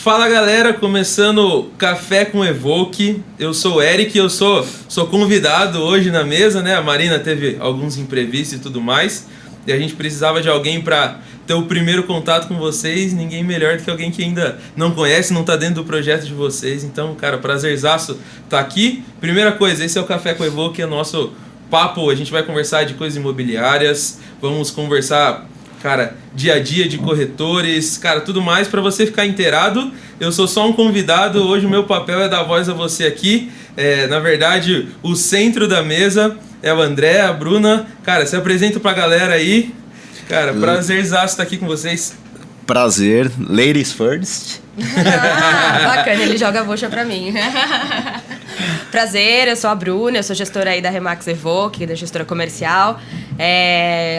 Fala galera, começando Café com Evoque. Eu sou o Eric, eu sou convidado hoje na mesa, né? A Marina teve alguns imprevistos e tudo mais, e a gente precisava de alguém para ter o primeiro contato com vocês. Ninguém melhor do que alguém que ainda não conhece, não tá dentro do projeto de vocês. Então, cara, prazerzaço tá aqui. Primeira coisa, esse é o Café com Evoque, é nosso papo. A gente vai conversar de coisas imobiliárias, vamos conversar, cara, dia a dia de corretores, cara, tudo mais para você ficar inteirado. Eu sou só um convidado, hoje o meu papel é dar voz a você aqui. Na verdade, o centro da mesa é o André, a Bruna. Cara, se apresenta pra galera aí. Cara, prazerzaço estar aqui com vocês. Prazer, ladies first. Bacana, ele joga a bucha pra mim. Prazer, eu sou a Bruna, eu sou gestora aí da Remax Evoque, da gestora comercial.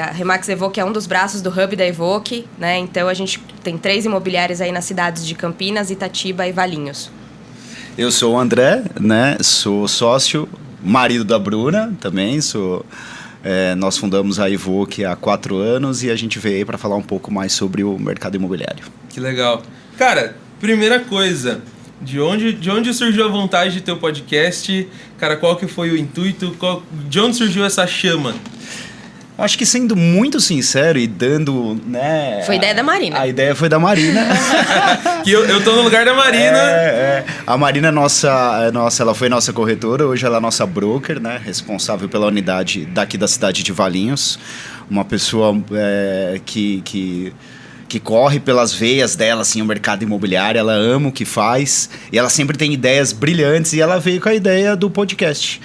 A Remax Evoque é um dos braços do hub da Evoque, né? Então a gente tem 3 imobiliárias aí nas cidades de Campinas, Itatiba e Valinhos. Eu sou o André, né? Sou sócio, marido da Bruna também, nós fundamos a Evoque há 4 anos e a gente veio aí para falar um pouco mais sobre o mercado imobiliário. Que legal. Cara, primeira coisa, de onde surgiu a vontade de ter o podcast? Cara, qual que foi o intuito? De onde surgiu essa chama? Acho que sendo muito sincero e dando, né... Foi ideia da Marina. A ideia foi da Marina. Que eu tô no lugar da Marina. A Marina ela foi nossa corretora, hoje ela é nossa broker, né? Responsável pela unidade daqui da cidade de Valinhos. Uma pessoa que corre pelas veias dela, assim, o mercado imobiliário. Ela ama o que faz e ela sempre tem ideias brilhantes e ela veio com a ideia do podcast.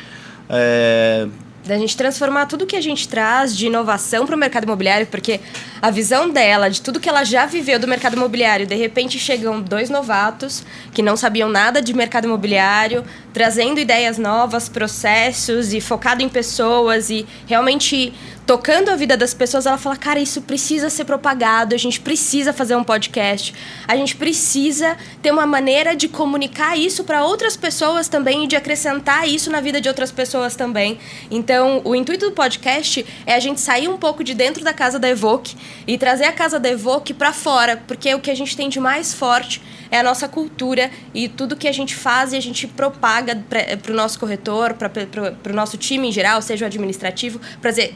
Da gente transformar tudo que a gente traz de inovação para o mercado imobiliário, porque a visão dela, de tudo que ela já viveu do mercado imobiliário, de repente chegam 2 novatos que não sabiam nada de mercado imobiliário, trazendo ideias novas, processos e focado em pessoas e realmente tocando a vida das pessoas. Ela fala, cara, isso precisa ser propagado, a gente precisa fazer um podcast, a gente precisa ter uma maneira de comunicar isso para outras pessoas também e de acrescentar isso na vida de outras pessoas também. Então, o intuito do podcast é a gente sair um pouco de dentro da casa da Evoque e trazer a casa da Evoque para fora, porque o que a gente tem de mais forte é a nossa cultura e tudo que a gente faz e a gente propaga para o nosso corretor, para o nosso time em geral, seja o administrativo,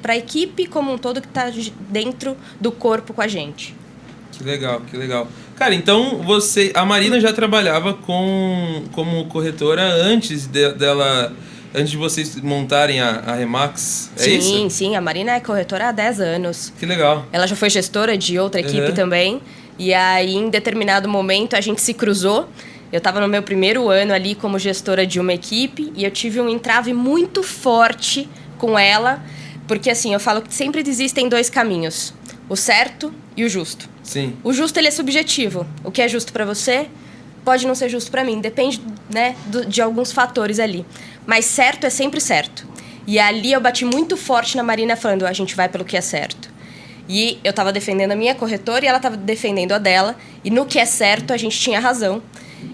para a equipe como um todo que está dentro do corpo com a gente. Que legal, que legal. Cara, então a Marina já trabalhava como corretora antes de vocês montarem a Remax, é isso? Sim, a Marina é corretora há 10 anos. Que legal. Ela já foi gestora de outra equipe também. E aí, em determinado momento, a gente se cruzou. Eu estava no meu primeiro ano ali como gestora de uma equipe e eu tive um entrave muito forte com ela, porque assim, eu falo que sempre existem 2 caminhos, o certo e o justo. Sim. O justo, ele é subjetivo. O que é justo para você pode não ser justo para mim, depende, né, de alguns fatores ali. Mas certo é sempre certo. E ali eu bati muito forte na Marina falando, a gente vai pelo que é certo. E eu estava defendendo a minha corretora e ela estava defendendo a dela. E no que é certo, a gente tinha razão.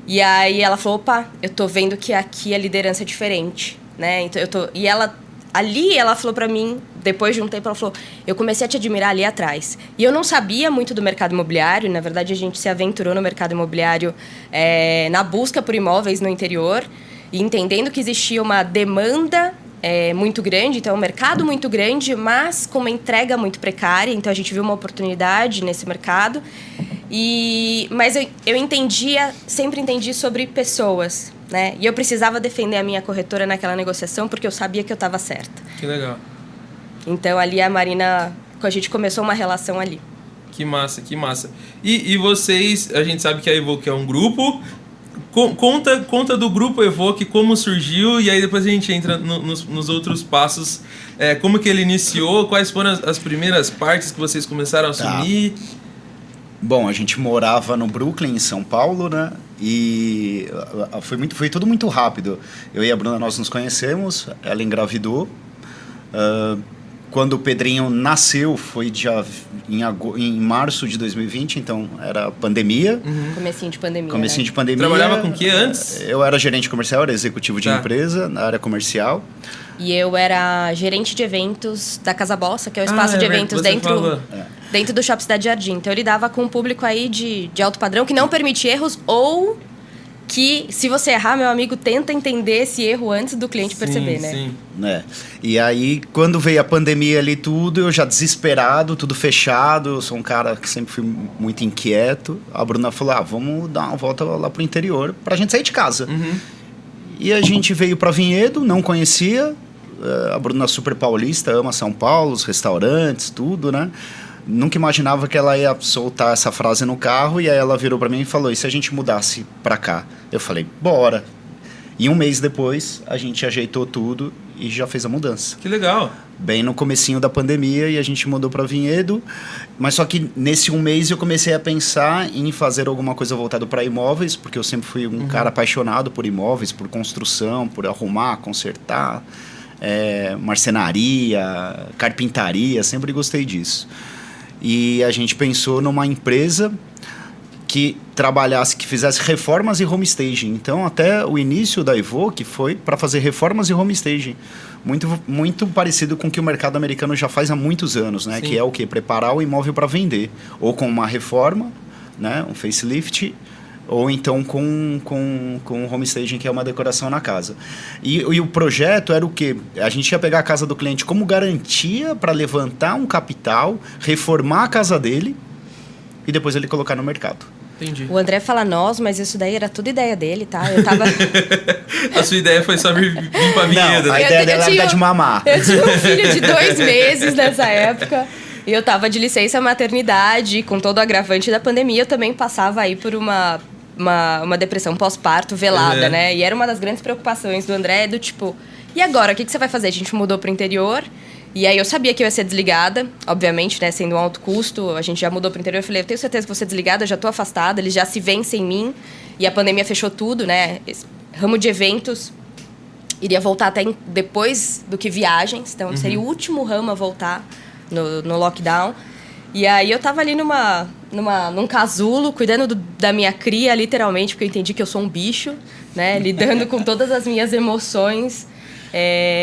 E aí ela falou, opa, eu tô vendo que aqui a liderança é diferente, né? Então E ela falou pra mim, depois de um tempo, ela falou, eu comecei a te admirar ali atrás. E eu não sabia muito do mercado imobiliário. Na verdade, a gente se aventurou no mercado imobiliário na busca por imóveis no interior. E entendendo que existia uma demanda muito grande, então é um mercado muito grande, mas com uma entrega muito precária. Então a gente viu uma oportunidade nesse mercado. Mas eu sempre entendi sobre pessoas, né? E eu precisava defender a minha corretora naquela negociação porque eu sabia que eu estava certa. Que legal. Então ali a gente começou uma relação ali. Que massa, que massa. E vocês, a gente sabe que a Evoque é um grupo. Conta do grupo Evoque, como surgiu, e aí depois a gente entra nos outros passos. Como que ele iniciou, quais foram as primeiras partes que vocês começaram a assumir? Bom, a gente morava no Brooklyn, em São Paulo, né? E foi tudo muito rápido. Eu e a Bruna, nós nos conhecemos, ela engravidou. Quando o Pedrinho nasceu, foi em março de 2020, então era pandemia. Comecinho de pandemia. Comecinho de pandemia. Trabalhava com o que antes? Eu era gerente comercial, era executivo de empresa, na área comercial. E eu era gerente de eventos da Casa Bossa, que é o espaço de eventos dentro do Shopping Cidade Jardim. Então, eu lidava com um público aí de alto padrão que não permite erros ou que, se você errar, meu amigo, tenta entender esse erro antes do cliente perceber, né? Sim. E aí, quando veio a pandemia ali tudo, eu já desesperado, tudo fechado, eu sou um cara que sempre fui muito inquieto. A Bruna falou, vamos dar uma volta lá pro interior pra gente sair de casa. E a gente veio pra Vinhedo, não conhecia. A Bruna é super paulista, ama São Paulo, os restaurantes, tudo, né? Nunca imaginava que ela ia soltar essa frase no carro, e aí ela virou pra mim e falou, e se a gente mudasse pra cá? Eu falei, bora. E um mês depois, a gente ajeitou tudo e já fez a mudança. Que legal. Bem no comecinho da pandemia, e a gente mudou pra Vinhedo. Mas só que nesse um mês eu comecei a pensar em fazer alguma coisa voltada para imóveis, porque eu sempre fui um cara apaixonado por imóveis, por construção, por arrumar, consertar, marcenaria, carpintaria, sempre gostei disso. E a gente pensou numa empresa que trabalhasse, que fizesse reformas e homestaging. Então, até o início da Evoque foi para fazer reformas e homestaging. Muito, muito parecido com o que o mercado americano já faz há muitos anos, né? Sim. Que é o quê? Preparar o imóvel para vender. Ou com uma reforma, né? Um facelift, ou então com um homestaging, que é uma decoração na casa. E o projeto era o quê? A gente ia pegar a casa do cliente como garantia para levantar um capital, reformar a casa dele e depois ele colocar no mercado. Entendi. O André fala nós, mas isso daí era tudo ideia dele, tá? Eu tava... A sua ideia foi só vir pra Vinhedo, Não, a né? ideia dela era dar de mamar. Eu tinha um filho de 2 meses nessa época. E eu tava de licença maternidade, com todo o agravante da pandemia. Eu também passava aí por uma depressão pós-parto velada, né? E era uma das grandes preocupações do André, do tipo... E agora, o que você vai fazer? A gente mudou pro interior... E aí eu sabia que eu ia ser desligada, obviamente, né, sendo um alto custo, a gente já mudou pro interior, eu falei, eu tenho certeza que vou ser desligada, eu já tô afastada, eles já se veem sem mim, e a pandemia fechou tudo, né, esse ramo de eventos iria voltar até depois do que viagens, então seria o último ramo a voltar no lockdown. E aí eu tava ali num casulo, cuidando da minha cria, literalmente, porque eu entendi que eu sou um bicho, né, lidando com todas as minhas emoções,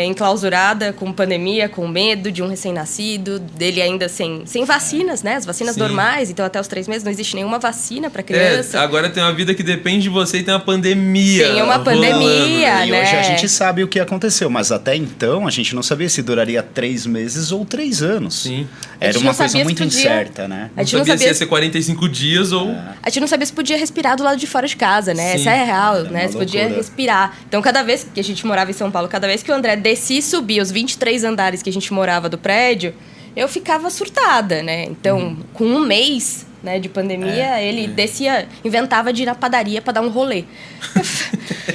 enclausurada com pandemia, com medo de um recém-nascido, dele ainda sem vacinas, né? As vacinas normais, então até os 3 meses não existe nenhuma vacina para criança. Agora tem uma vida que depende de você e tem uma pandemia. Tem uma pandemia, E né? hoje a gente sabe o que aconteceu, mas até então a gente não sabia se duraria 3 meses ou 3 anos. Sim. Era uma coisa muito incerta, né? A gente Não não sabia se sabia ia ser 45 dias ou... A gente não sabia se podia respirar do lado de fora de casa, né? Sim. Essa é a real, Era né? uma Se podia loucura. respirar. Então, cada vez que a gente morava em São Paulo, cada vez que o André descia e subia os 23 andares que a gente morava do prédio, eu ficava surtada, né? Então, com um mês, né, de pandemia, ele descia, inventava de ir na padaria para dar um rolê.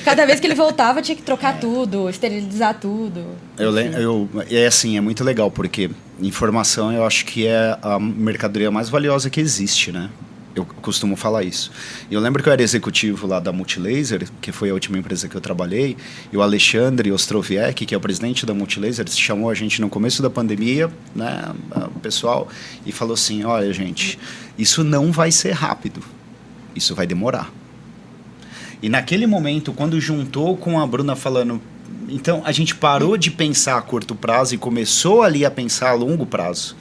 Cada vez que ele voltava, tinha que trocar tudo, esterilizar tudo. É assim, é muito legal, porque informação eu acho que é a mercadoria mais valiosa que existe, né? Eu costumo falar isso. Eu lembro que eu era executivo lá da Multilaser, que foi a última empresa que eu trabalhei, e o Alexandre Ostroviec, que é o presidente da Multilaser, chamou a gente no começo da pandemia, né, o pessoal, e falou assim, olha, gente, isso não vai ser rápido, isso vai demorar. E naquele momento, quando juntou com a Bruna falando, então a gente parou de pensar a curto prazo e começou ali a pensar a longo prazo.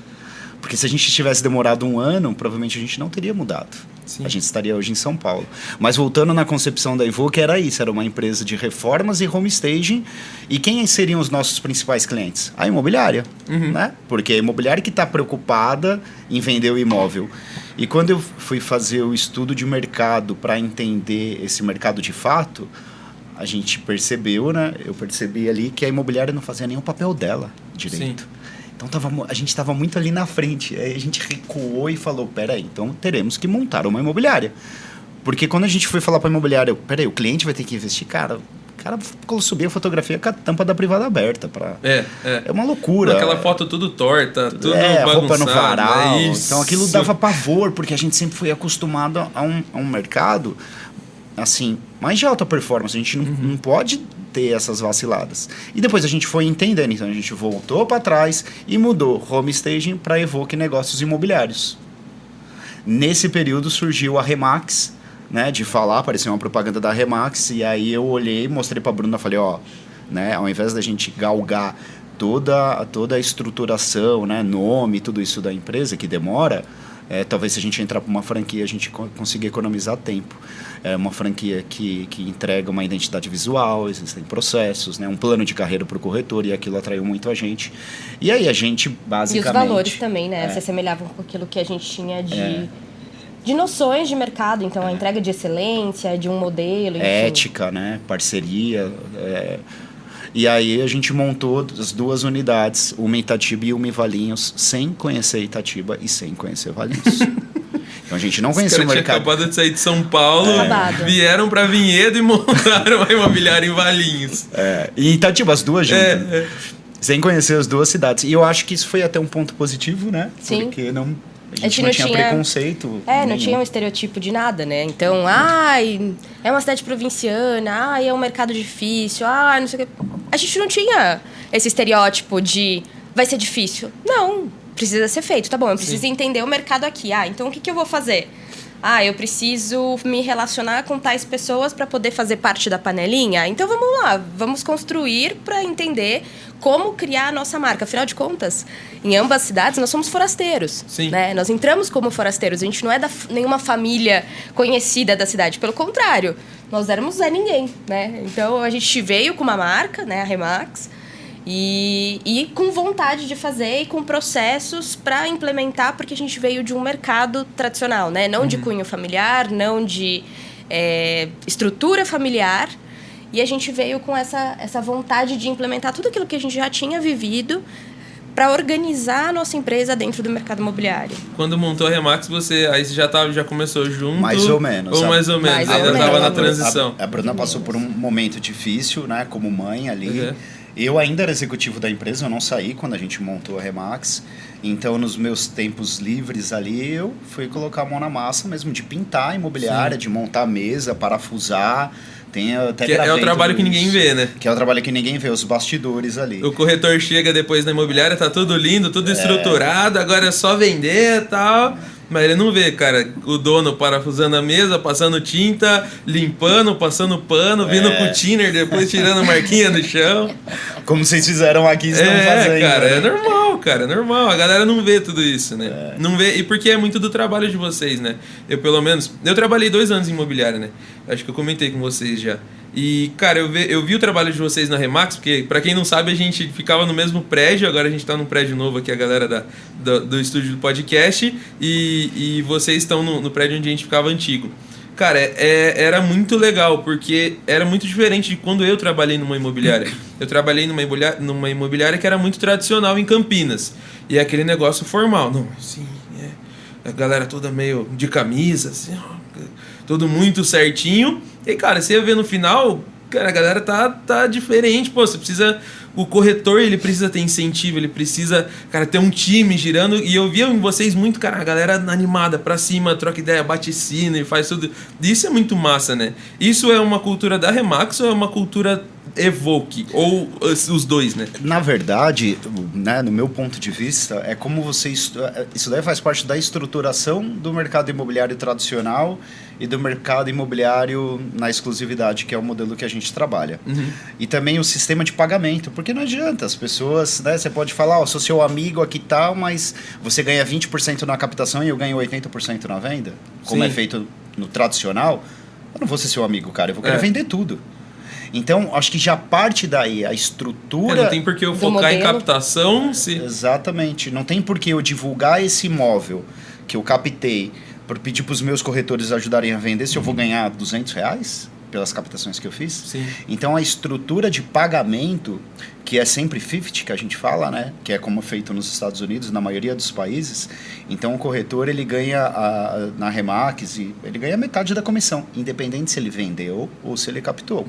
Porque se a gente tivesse demorado 1 ano, provavelmente a gente não teria mudado. Sim. A gente estaria hoje em São Paulo. Mas voltando na concepção da Evoque, era isso. Era uma empresa de reformas e homestaging. E quem seriam os nossos principais clientes? A imobiliária. Né? Porque a imobiliária que está preocupada em vender o imóvel. E quando eu fui fazer o estudo de mercado para entender esse mercado de fato, a gente percebeu, né? Eu percebi ali que a imobiliária não fazia nenhum papel dela direito. Sim. Então a gente estava muito ali na frente. Aí a gente recuou e falou, peraí, então teremos que montar uma imobiliária. Porque quando a gente foi falar para a imobiliária, peraí, o cliente vai ter que investir, cara, o cara subia a fotografia com a tampa da privada aberta. É uma loucura. Aquela foto tudo torta, tudo bagunçado. Roupa no varal. Isso. Então aquilo dava pavor, porque a gente sempre foi acostumado a um mercado assim, mais de alta performance. A gente não pode ter essas vaciladas. E depois a gente foi entendendo, então a gente voltou para trás e mudou homestaging para Evoque Negócios Imobiliários. Nesse período surgiu a Remax, né, de falar, apareceu uma propaganda da Remax, e aí eu olhei, mostrei para a Bruna, falei, ó, né? Ao invés da gente galgar toda a estruturação, né? Nome, tudo isso da empresa, que demora, talvez se a gente entrar para uma franquia, a gente consiga economizar tempo. É uma franquia que entrega uma identidade visual, existem processos, né? Um plano de carreira para o corretor, e aquilo atraiu muito a gente. E aí a gente, basicamente... E os valores também, né? Se assemelhavam com aquilo que a gente tinha de noções de mercado. Então, a entrega de excelência, de um modelo, enfim. Ética, né? Parceria... E aí a gente montou as 2 unidades, uma em Itatiba e uma em Valinhos, sem conhecer Itatiba e sem conhecer Valinhos. Então a gente não conhecia o mercado. Tinha acabado de sair de São Paulo, vieram para Vinhedo e montaram a imobiliária em Valinhos. E Itatiba, as 2 juntas. Sem conhecer as 2 cidades. E eu acho que isso foi até um ponto positivo, né? Sim. Porque a gente não tinha preconceito. Não tinha um estereotipo de nada, né? Então, é uma cidade provinciana, é um mercado difícil, não sei o quê. A gente não tinha esse estereótipo de vai ser difícil. Não, precisa ser feito. Tá bom, eu preciso entender o mercado aqui. Então o que eu vou fazer? Eu preciso me relacionar com tais pessoas para poder fazer parte da panelinha? Então vamos lá, vamos construir para entender como criar a nossa marca. Afinal de contas, em ambas cidades nós somos forasteiros. Sim. Né? Nós entramos como forasteiros, a gente não é nenhuma família conhecida da cidade. Pelo contrário, nós éramos Zé Ninguém. Né? Então a gente veio com uma marca, né, a Remax, e com vontade de fazer e com processos para implementar, porque a gente veio de um mercado tradicional, né? Não de cunho familiar, não de estrutura familiar. E a gente veio com essa vontade de implementar tudo aquilo que a gente já tinha vivido para organizar a nossa empresa dentro do mercado imobiliário. Quando montou a Remax, você já começou junto? Mais ou menos. Ou mais ou menos, ainda estava na transição. A Bruna passou por um momento difícil, né? Como mãe ali. Eu ainda era executivo da empresa, eu não saí quando a gente montou a Remax. Então, nos meus tempos livres ali, eu fui colocar a mão na massa mesmo, de pintar a imobiliária, de montar a mesa, parafusar. É o trabalho que ninguém vê, né? Que é o trabalho que ninguém vê, os bastidores ali. O corretor chega depois na imobiliária, tá tudo lindo, tudo estruturado, agora é só vender e tal... Mas ele não vê, cara, o dono parafusando a mesa, passando tinta, limpando, passando pano, vindo com o thinner, depois tirando a marquinha do chão. Como vocês fizeram aqui, estão fazendo. Cara, né? é normal, cara, é normal. A galera não vê tudo isso, né? Não vê, e porque é muito do trabalho de vocês, né? Eu trabalhei 2 anos em imobiliária, né? Acho que eu comentei com vocês já. E, cara, eu vi o trabalho de vocês na Remax, porque, pra quem não sabe, a gente ficava no mesmo prédio, agora a gente tá num prédio novo aqui, a galera do estúdio do podcast, e vocês estão no prédio onde a gente ficava antigo. Cara, era muito legal, porque era muito diferente de quando eu trabalhei numa imobiliária. Eu trabalhei numa imobiliária que era muito tradicional em Campinas, e é aquele negócio formal. Não, assim, a galera toda meio de camisa, assim, tudo muito certinho. E, cara, você ia ver no final, cara, a galera tá diferente. Pô, você precisa... O corretor, ele precisa ter incentivo, ele precisa, cara, ter um time girando. E eu via em vocês muito, cara, a galera animada pra cima, troca ideia, bate sino e faz tudo. Isso é muito massa, né? Isso é uma cultura da Remax ou é uma cultura Evoque? Ou os dois, né? Na verdade, né, no meu ponto de vista, é como você... Isso daí faz parte da estruturação do mercado imobiliário tradicional e do mercado imobiliário na exclusividade, que é o modelo que a gente trabalha. E também o sistema de pagamento, porque não adianta, as pessoas, né, você pode falar, sou seu amigo aqui e tal, mas você ganha 20% na captação e eu ganho 80% na venda, como é feito no tradicional. Eu não vou ser seu amigo, cara, eu vou querer vender tudo. Então, acho que já parte daí a estrutura... Não tem por que eu focar em captação. Exatamente. Não tem por que eu divulgar esse imóvel que eu captei para pedir para os meus corretores ajudarem a vender se eu vou ganhar R$200 pelas captações que eu fiz. Sim. Então, a estrutura de pagamento, que é sempre 50, que a gente fala, né? Que é como é feito nos Estados Unidos, na maioria dos países. Então, o corretor, ele ganha na Remax, ele ganha metade da comissão, independente se ele vendeu ou se ele captou.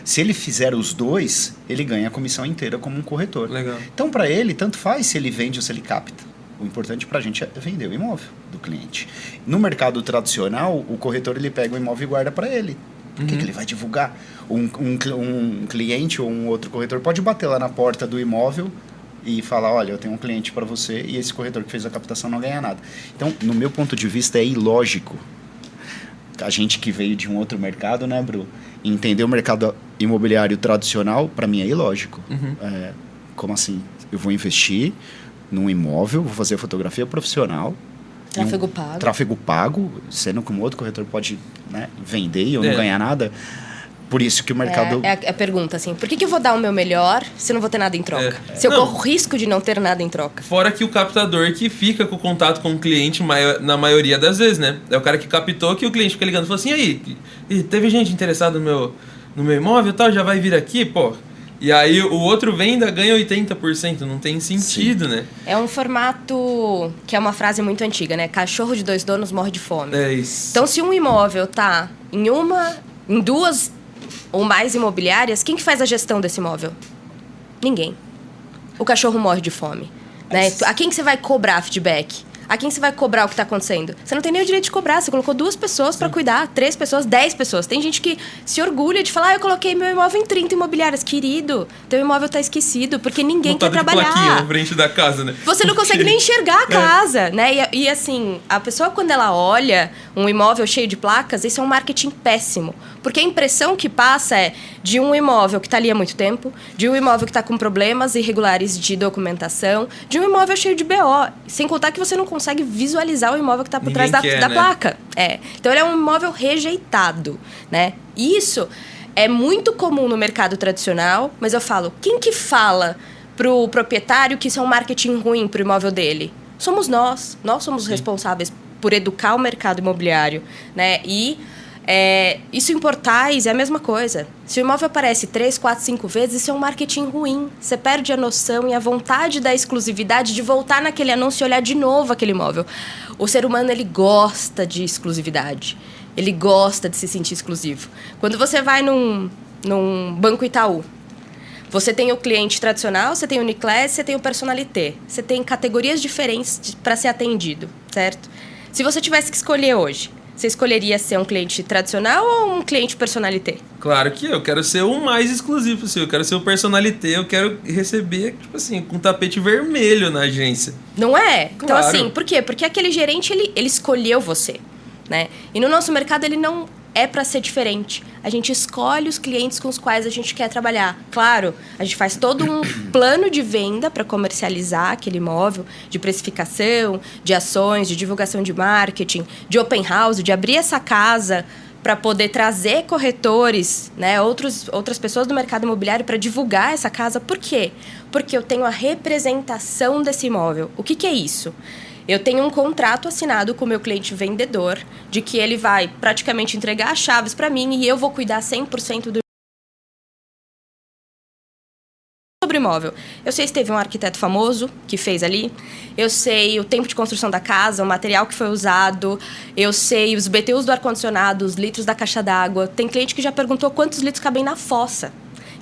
Se ele fizer os dois, ele ganha a comissão inteira como um corretor. Legal. Então, para ele, tanto faz se ele vende ou se ele capta. O importante para a gente é vender o imóvel do cliente. No mercado tradicional, o corretor, ele pega o imóvel e guarda para ele. Por que ele vai divulgar? Um cliente ou um outro corretor pode bater lá na porta do imóvel e falar, olha, eu tenho um cliente para você e esse corretor que fez a captação não ganha nada. Então, no meu ponto de vista, é ilógico a gente que veio de um outro mercado, né, Bru? Entender o mercado imobiliário tradicional, para mim é ilógico. Como assim? Eu vou investir num imóvel, vou fazer fotografia profissional. Tráfego pago. Tráfego pago, sendo que um outro corretor pode, né, vender e eu não ganhar nada. Por isso que o mercado... É a pergunta, assim, por que eu vou dar o meu melhor se eu não vou ter nada em troca? Se eu corro risco de não ter nada em troca. Fora que o captador que fica com o contato com o cliente na maioria das vezes, né? É o cara que captou que o cliente fica ligando e fala assim, aí, teve gente interessada no meu imóvel e tal, já vai vir aqui, pô. E aí o outro vem e ainda ganha 80%, não tem sentido, né? É um formato que é uma frase muito antiga, né? Cachorro de 2 donos morre de fome. É isso. Então, se um imóvel tá em 2 ou mais imobiliárias, quem que faz a gestão desse imóvel? Ninguém. O cachorro morre de fome. Né? A quem que você vai cobrar feedback? A quem você vai cobrar o que está acontecendo? Você não tem nem o direito de cobrar. Você colocou 2 pessoas para cuidar, 3 pessoas, 10 pessoas. Tem gente que se orgulha de falar, eu coloquei meu imóvel em 30 imobiliárias. Querido, teu imóvel está esquecido porque ninguém quer trabalhar. Plaquinha na frente da casa, né? Você não consegue nem enxergar a casa, né? E assim, a pessoa quando ela olha um imóvel cheio de placas, isso é um marketing péssimo. Porque a impressão que passa é de um imóvel que está ali há muito tempo, de um imóvel que está com problemas irregulares de documentação, de um imóvel cheio de BO. Sem contar que você não consegue visualizar o imóvel que está por trás da placa. Então, ele é um imóvel rejeitado, né? Isso é muito comum no mercado tradicional, mas eu falo, quem que fala pro proprietário que isso é um marketing ruim pro imóvel dele? Somos nós. Nós somos os responsáveis por educar o mercado imobiliário, né? E isso em portais é a mesma coisa. Se o imóvel aparece 3, 4, 5 vezes, isso é um marketing ruim. Você perde a noção e a vontade da exclusividade de voltar naquele anúncio e olhar de novo aquele imóvel. O ser humano, ele gosta de exclusividade. Ele gosta de se sentir exclusivo. Quando você vai num Banco Itaú, você tem o cliente tradicional, você tem o Uniclass, você tem o Personalité. Você tem categorias diferentes para ser atendido, certo? Se você tivesse que escolher hoje, você escolheria ser um cliente tradicional ou um cliente personalité? Claro que eu quero ser o mais exclusivo possível. Eu quero ser o personalité, eu quero receber, tipo assim, com tapete vermelho na agência. Não é? Claro. Então, assim, por quê? Porque aquele gerente, ele escolheu você, né? E no nosso mercado, ele não é para ser diferente. A gente escolhe os clientes com os quais a gente quer trabalhar. Claro, a gente faz todo um plano de venda para comercializar aquele imóvel, de precificação, de ações, de divulgação de marketing, de open house, de abrir essa casa para poder trazer corretores, né, outras pessoas do mercado imobiliário para divulgar essa casa. Por quê? Porque eu tenho a representação desse imóvel. O que é isso? Eu tenho um contrato assinado com o meu cliente vendedor de que ele vai praticamente entregar as chaves para mim e eu vou cuidar 100% do sobre imóvel. Eu sei se teve um arquiteto famoso que fez ali, eu sei o tempo de construção da casa, o material que foi usado, eu sei os BTUs do ar-condicionado, os litros da caixa d'água. Tem cliente que já perguntou quantos litros cabem na fossa.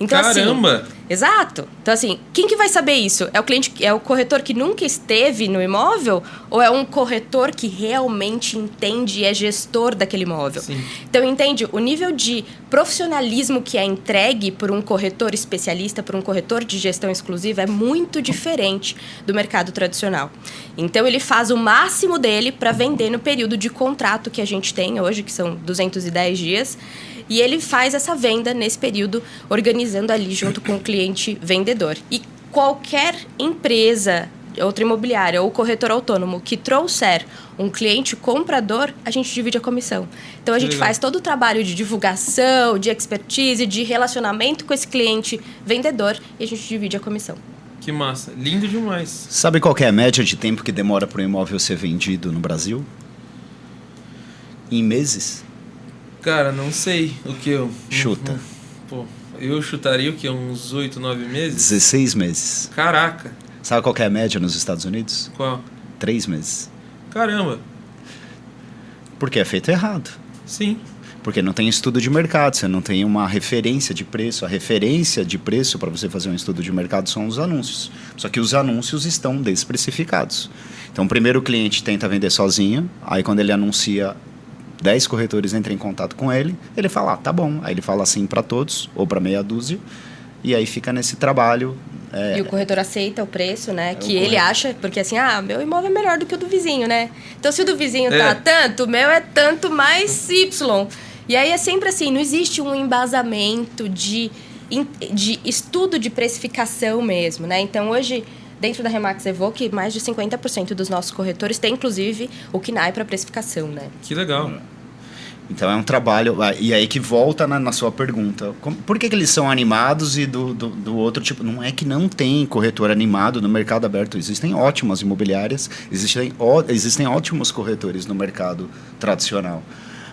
Então, caramba! Assim, exato. Então, assim, quem que vai saber isso? É o cliente, é o corretor que nunca esteve no imóvel ou é um corretor que realmente entende e é gestor daquele imóvel? Sim. Então, entende? O nível de profissionalismo que é entregue por um corretor especialista, por um corretor de gestão exclusiva, é muito diferente do mercado tradicional. Então, ele faz o máximo dele para vender no período de contrato que a gente tem hoje, que são 210 dias, e ele faz essa venda nesse período, organizando ali junto com o cliente vendedor. E qualquer empresa, outra imobiliária ou corretor autônomo que trouxer um cliente comprador, a gente divide a comissão. Então, a gente faz todo o trabalho de divulgação, de expertise, de relacionamento com esse cliente vendedor e a gente divide a comissão. Que massa. Lindo demais. Sabe qual que é a média de tempo que demora para um imóvel ser vendido no Brasil? Em meses? Cara, não sei o que eu... Chuta. Pô, eu chutaria o que? Uns 8, 9 meses? 16 meses. Caraca. Sabe qual que é a média nos Estados Unidos? Qual? 3 meses. Caramba. Porque é feito errado. Sim. Porque não tem estudo de mercado, você não tem uma referência de preço. A referência de preço para você fazer um estudo de mercado são os anúncios. Só que os anúncios estão desprecificados. Então, primeiro o cliente tenta vender sozinho, aí quando ele anuncia, 10 corretores entram em contato com ele, ele fala, tá bom. Aí ele fala assim para todos, ou para meia dúzia, e aí fica nesse trabalho E o corretor aceita o preço, né? Que ele acha, porque assim, meu imóvel é melhor do que o do vizinho, né? Então, se o do vizinho tá tanto, o meu é tanto mais Y. E aí é sempre assim, não existe um embasamento de estudo de precificação mesmo, né? Então, hoje, dentro da Remax Evoque, mais de 50% dos nossos corretores tem, inclusive, o KNAI para precificação, né? Que legal. Então é um trabalho... E aí que volta na sua pergunta. Por que eles são animados e do outro tipo? Não é que não tem corretor animado no mercado aberto. Existem ótimas imobiliárias, existem ótimos corretores no mercado tradicional.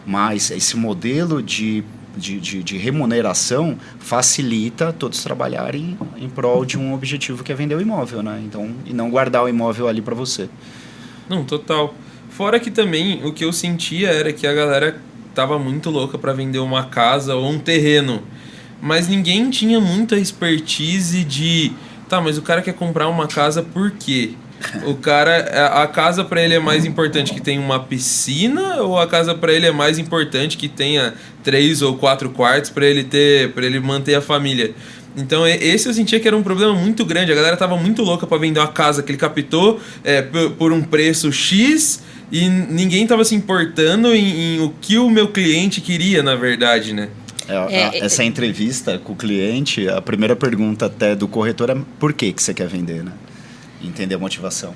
Mas esse modelo de remuneração facilita todos trabalharem em prol de um objetivo que é vender o imóvel, né? Então, e não guardar o imóvel ali para você. Não, total. Fora que também o que eu sentia era que a galera tava muito louca para vender uma casa ou um terreno, mas ninguém tinha muita expertise de... Tá, mas o cara quer comprar uma casa por quê? O cara, a casa para ele é mais importante que tenha uma piscina, ou a casa para ele é mais importante que tenha 3 ou 4 quartos para ele manter a família? Então esse eu sentia que era um problema muito grande. A galera tava muito louca para vender uma casa que ele captou por um preço X, e ninguém tava se importando em o que o meu cliente queria, na verdade, né? Essa entrevista com o cliente, a primeira pergunta até do corretor é por que você quer vender, né? Entender a motivação.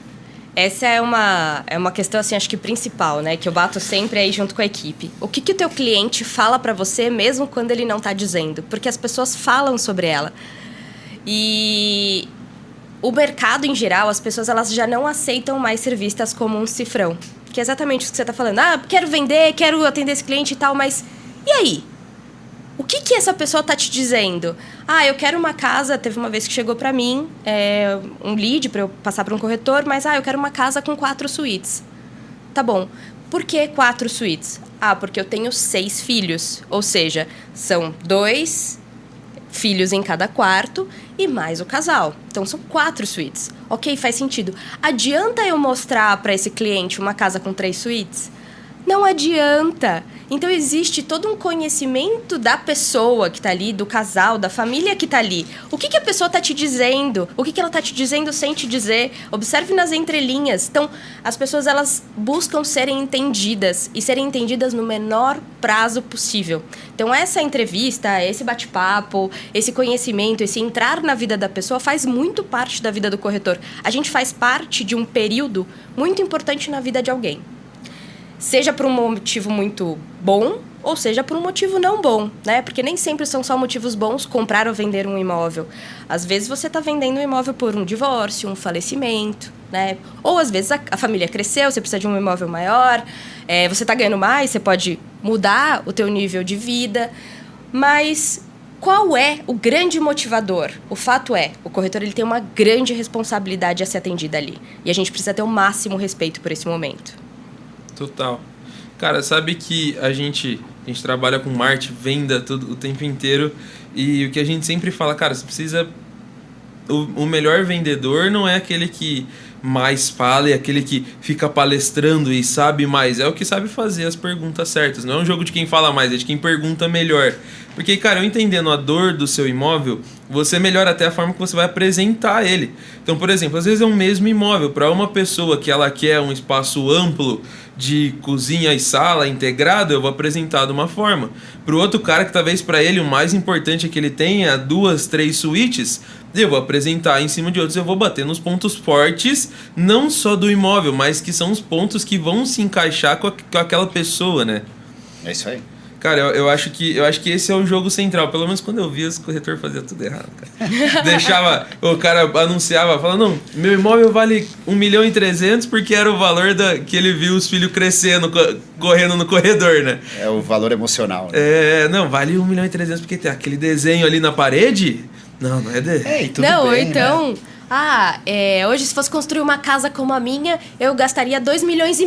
Essa é uma questão, assim, acho que principal, né? Que eu bato sempre aí junto com a equipe. O que o teu cliente fala para você, mesmo quando ele não tá dizendo? Porque as pessoas falam sobre ela. E o mercado, em geral, as pessoas elas já não aceitam mais ser vistas como um cifrão. Que é exatamente o que você tá falando. Quero vender, quero atender esse cliente e tal, mas... E aí? O que essa pessoa tá te dizendo? Eu quero uma casa... Teve uma vez que chegou para mim um lead para eu passar para um corretor, mas eu quero uma casa com 4 suítes. Tá bom. Por que 4 suítes? Porque eu tenho 6 filhos. Ou seja, são 2 filhos em cada quarto e mais o casal. Então, são 4 suítes. Ok, faz sentido. Adianta eu mostrar para esse cliente uma casa com 3 suítes? Não adianta. Então, existe todo um conhecimento da pessoa que está ali, do casal, da família que está ali. O que a pessoa está te dizendo? O que ela está te dizendo sem te dizer? Observe nas entrelinhas. Então, as pessoas elas buscam serem entendidas e serem entendidas no menor prazo possível. Então, essa entrevista, esse bate-papo, esse conhecimento, esse entrar na vida da pessoa faz muito parte da vida do corretor. A gente faz parte de um período muito importante na vida de alguém. Seja por um motivo muito bom, ou seja por um motivo não bom, né? Porque nem sempre são só motivos bons comprar ou vender um imóvel. Às vezes você está vendendo um imóvel por um divórcio, um falecimento, né? Ou às vezes a família cresceu, você precisa de um imóvel maior, você está ganhando mais, você pode mudar o teu nível de vida. Mas qual é o grande motivador? O fato é, o corretor ele tem uma grande responsabilidade a ser atendida ali. E a gente precisa ter o máximo respeito por esse momento. Total. Cara, sabe que a gente trabalha com marketing, venda tudo, o tempo inteiro, e o que a gente sempre fala, cara, você precisa... O melhor vendedor não é aquele que mais fala, é aquele que fica palestrando e sabe mais, é o que sabe fazer as perguntas certas. Não é um jogo de quem fala mais, é de quem pergunta melhor. Porque, cara, eu entendendo a dor do seu imóvel, você melhora até a forma que você vai apresentar ele. Então, por exemplo, às vezes é um mesmo imóvel. Para uma pessoa que ela quer um espaço amplo de cozinha e sala integrado, eu vou apresentar de uma forma. Para o outro cara que talvez para ele o mais importante é que ele tenha 2, 3 suítes, eu vou apresentar em cima de outros, eu vou bater nos pontos fortes, não só do imóvel, mas que são os pontos que vão se encaixar com aquela pessoa, né? É isso aí. Cara, eu acho que esse é o jogo central. Pelo menos quando eu vi, os corretores faziam tudo errado, cara. Deixava, o cara anunciava, falando, não, meu imóvel vale 1.300.000 porque era o valor que ele viu os filhos crescendo, correndo no corredor, né? É o valor emocional. Né? Não, vale 1.300.000 porque tem aquele desenho ali na parede. Não é desenho. Tudo não, bem, então... Né? Hoje se fosse construir uma casa como a minha, eu gastaria 2,5 milhões.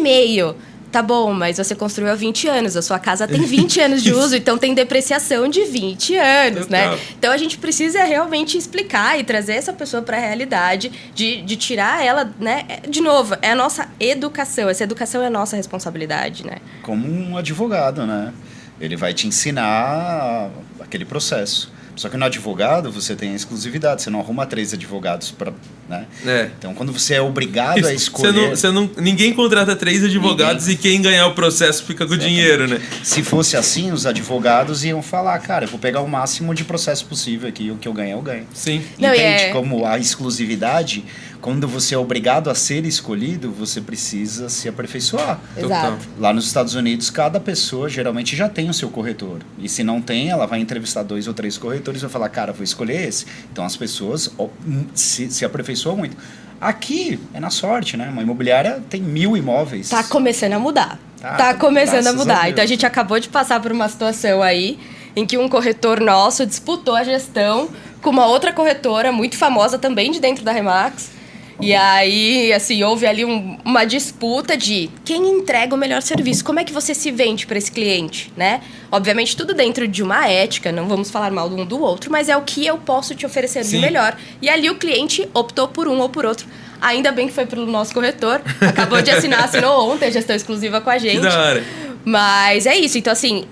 Tá bom, mas você construiu há 20 anos, a sua casa tem 20 anos de uso, então tem depreciação de 20 anos, né? Então a gente precisa realmente explicar e trazer essa pessoa para a realidade, de tirar ela, né? De novo, é a nossa educação, essa educação é a nossa responsabilidade, né? Como um advogado, né? Ele vai te ensinar aquele processo. Só que no advogado você tem a exclusividade, você não arruma 3 advogados para, né? Então quando você é obrigado a escolher... Ninguém contrata 3 advogados e quem ganhar o processo fica com o dinheiro, né? Se fosse assim, os advogados iam falar, cara, eu vou pegar o máximo de processo possível aqui, o que eu ganhar, eu ganho. Sim. Entende como a exclusividade, quando você é obrigado a ser escolhido, você precisa se aperfeiçoar. Exato. Lá nos Estados Unidos, cada pessoa geralmente já tem o seu corretor. E se não tem, ela vai entrevistar 2 ou 3 corretores e vai falar, cara, vou escolher esse. Então as pessoas se aperfeiçoam muito. Aqui é na sorte, né? Uma imobiliária tem 1000 imóveis. Tá começando a mudar. Tá começando a mudar. Então a gente acabou de passar por uma situação aí em que um corretor nosso disputou a gestão com uma outra corretora muito famosa também de dentro da Remax. E aí, assim, houve ali uma disputa de quem entrega o melhor serviço. Como é que você se vende para esse cliente, né? Obviamente, tudo dentro de uma ética, não vamos falar mal um do outro, mas é o que eu posso te oferecer de melhor. E ali o cliente optou por um ou por outro. Ainda bem que foi pelo nosso corretor. Assinou ontem a gestão exclusiva com a gente. Que da hora. Mas é isso. Então, assim,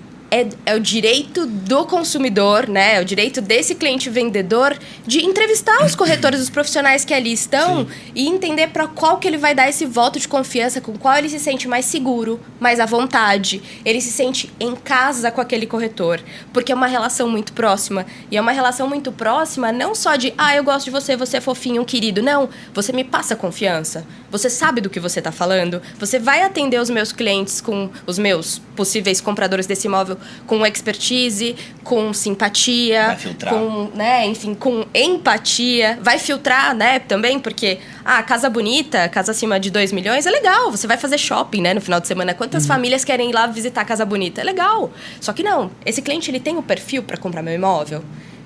é o direito do consumidor, né? É o direito desse cliente vendedor de entrevistar os corretores, os profissionais que ali estão e entender para qual que ele vai dar esse voto de confiança, com qual ele se sente mais seguro, mais à vontade. Ele se sente em casa com aquele corretor, porque é uma relação muito próxima. E é uma relação muito próxima não só de, eu gosto de você, você é fofinho, querido. Não, você me passa confiança. Você sabe do que você está falando. Você vai atender os meus clientes, com os meus possíveis compradores desse imóvel, com expertise, com simpatia, vai filtrar. Com empatia, vai filtrar, né, também, porque casa bonita, casa acima de 2 milhões, é legal, você vai fazer shopping, né, no final de semana, quantas famílias querem ir lá visitar a casa bonita? É legal, só que não, esse cliente, ele tem o perfil para comprar meu imóvel,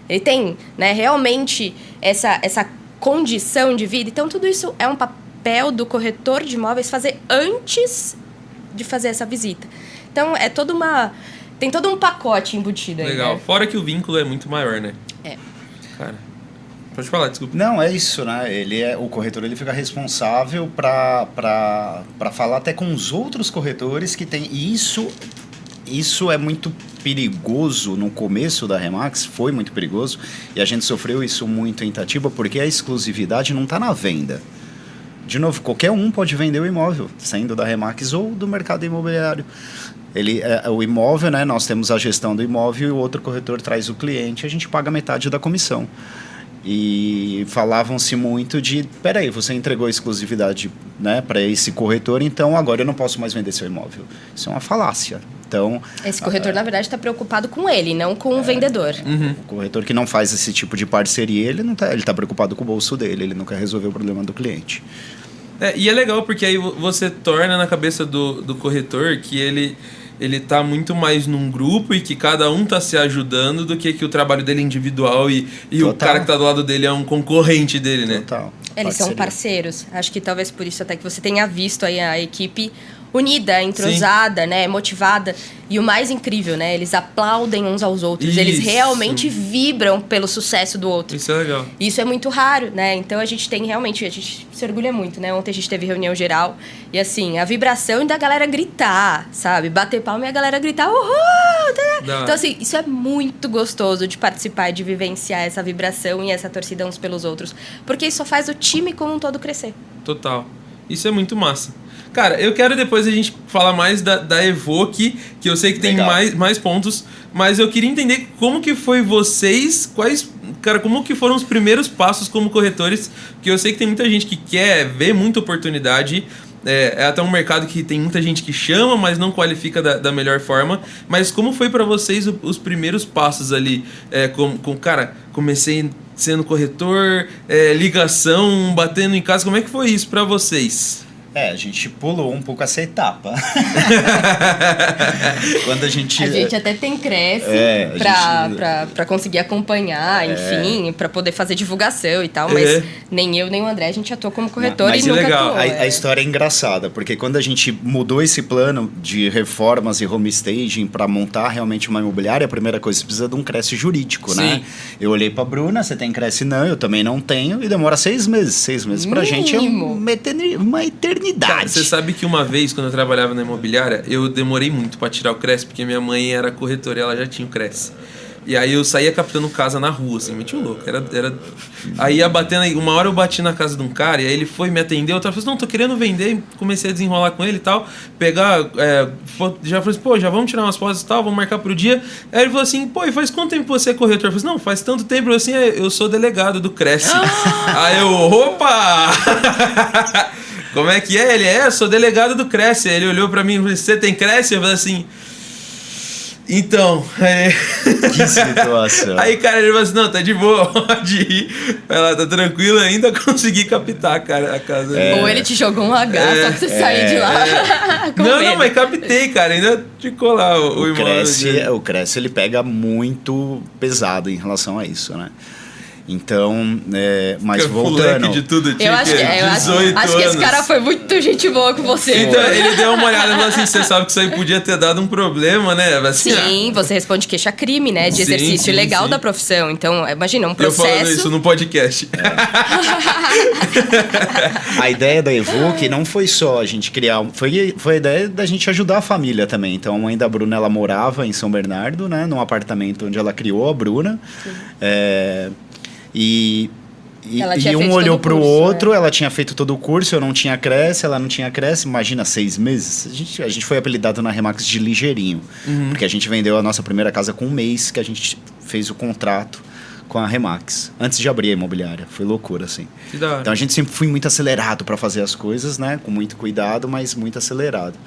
ele tem, né, realmente essa condição de vida, então tudo isso é um papel do corretor de imóveis fazer antes de fazer essa visita. Então, tem todo um pacote embutido aí. Legal. Né? Fora que o vínculo é muito maior, né? Cara, pode falar, desculpa. Não, é isso, né? O corretor ele fica responsável para falar até com os outros corretores que tem. E isso é muito perigoso no começo da Remax, foi muito perigoso. E a gente sofreu isso muito em Itatiba, porque a exclusividade não está na venda. De novo, qualquer um pode vender o imóvel, saindo da Remax ou do mercado imobiliário. O imóvel, né, nós temos a gestão do imóvel e o outro corretor traz o cliente, a gente paga metade da comissão. E falavam-se muito de, peraí, você entregou a exclusividade, né, para esse corretor, então agora eu não posso mais vender seu imóvel. Isso é uma falácia. Então, esse corretor, na verdade, está preocupado com ele, não com o vendedor. O corretor que não faz esse tipo de parceria, ele está preocupado com o bolso dele, ele não quer resolver o problema do cliente. E é legal porque aí você torna na cabeça do corretor que ele tá muito mais num grupo e que cada um tá se ajudando do que o trabalho dele é individual e o cara que tá do lado dele é um concorrente dele, né? Total. Eles são parceiros. Acho que talvez por isso até que você tenha visto aí a equipe unida, entrosada, né, motivada. E o mais incrível, né, eles aplaudem uns aos outros. Isso. Eles realmente vibram pelo sucesso do outro. Isso é legal. Isso é muito raro, né? Então a gente se orgulha muito, né? Ontem a gente teve reunião geral e assim, a vibração da galera gritar, sabe? Bater palma e a galera gritar, uhul! Então assim, isso é muito gostoso de participar e de vivenciar essa vibração e essa torcida uns pelos outros. Porque isso só faz o time como um todo crescer. Total. Isso é muito massa. Cara, eu quero depois a gente falar mais da Evoque, que eu sei que tem mais pontos, mas eu queria entender como que foi vocês, como que foram os primeiros passos como corretores, porque eu sei que tem muita gente que quer ver muita oportunidade, é até um mercado que tem muita gente que chama, mas não qualifica da melhor forma, mas como foi pra vocês os primeiros passos ali, cara, comecei sendo corretor, ligação, batendo em casa, como é que foi isso pra vocês? A gente pulou um pouco essa etapa. Quando a gente até tem Cresce pra conseguir acompanhar, enfim, pra poder fazer divulgação e tal, mas nem eu nem o André a gente atua como corretor mas e nunca atuou. A história é engraçada, porque quando a gente mudou esse plano de reformas e home staging pra montar realmente uma imobiliária, a primeira coisa, você precisa de um Cresce jurídico, né? Eu olhei pra Bruna, você tem Cresce? Não, eu também não tenho, e demora 6 meses. 6 meses pra gente é uma eternidade. Cara, você sabe que uma vez, quando eu trabalhava na imobiliária, eu demorei muito pra tirar o Cresce, porque minha mãe era corretora e ela já tinha o Cresce. E aí eu saía captando casa na rua, assim, metia o louco. Aí ia batendo, uma hora eu bati na casa de um cara, e aí ele foi, me atendeu, eu falei assim, não, tô querendo vender, e comecei a desenrolar com ele e tal, já falei assim, pô, já vamos tirar umas fotos e tal, vamos marcar pro dia. Aí ele falou assim, pô, e faz quanto tempo você é corretor? Eu falei assim, não, faz tanto tempo, eu assim, eu sou delegado do Cresce. Aí eu, opa! Como é que é? Ele, eu sou delegado do Cresce. Aí ele olhou pra mim e falou, você tem Cresce? Eu falei assim... Então, Que situação. Aí, cara, ele falou assim, não, tá de boa, pode ir. Ela tá tranquila, ainda consegui captar, cara, a casa. Ou ele te jogou um H só pra você sair de lá. Não, mas captei, cara, ainda ficou lá o imóvel dele. O Cresce, ele pega muito pesado em relação a isso, né? Então, mas voltando... De tudo, eu acho que esse cara foi muito gente boa com você. Então, ele deu uma olhada e falou assim, você sabe que isso aí podia ter dado um problema, né? Assim, sim, você responde queixa-crime, né? De exercício ilegal da profissão. Então, imagina, um processo... Eu falando isso no podcast. A ideia da Evoque não foi só a gente criar... Foi a ideia da gente ajudar a família também. Então, a mãe da Bruna, ela morava em São Bernardo, né? Num apartamento onde ela criou a Bruna. E um olhou pro outro, ela tinha feito todo o curso, eu não tinha Cresce, ela não tinha Cresce, imagina 6 meses. A gente foi apelidado na Remax de ligeirinho, porque a gente vendeu a nossa primeira casa com um mês que a gente fez o contrato com a Remax, antes de abrir a imobiliária. Foi loucura, assim. Então a gente sempre foi muito acelerado para fazer as coisas, né? Com muito cuidado, mas muito acelerado.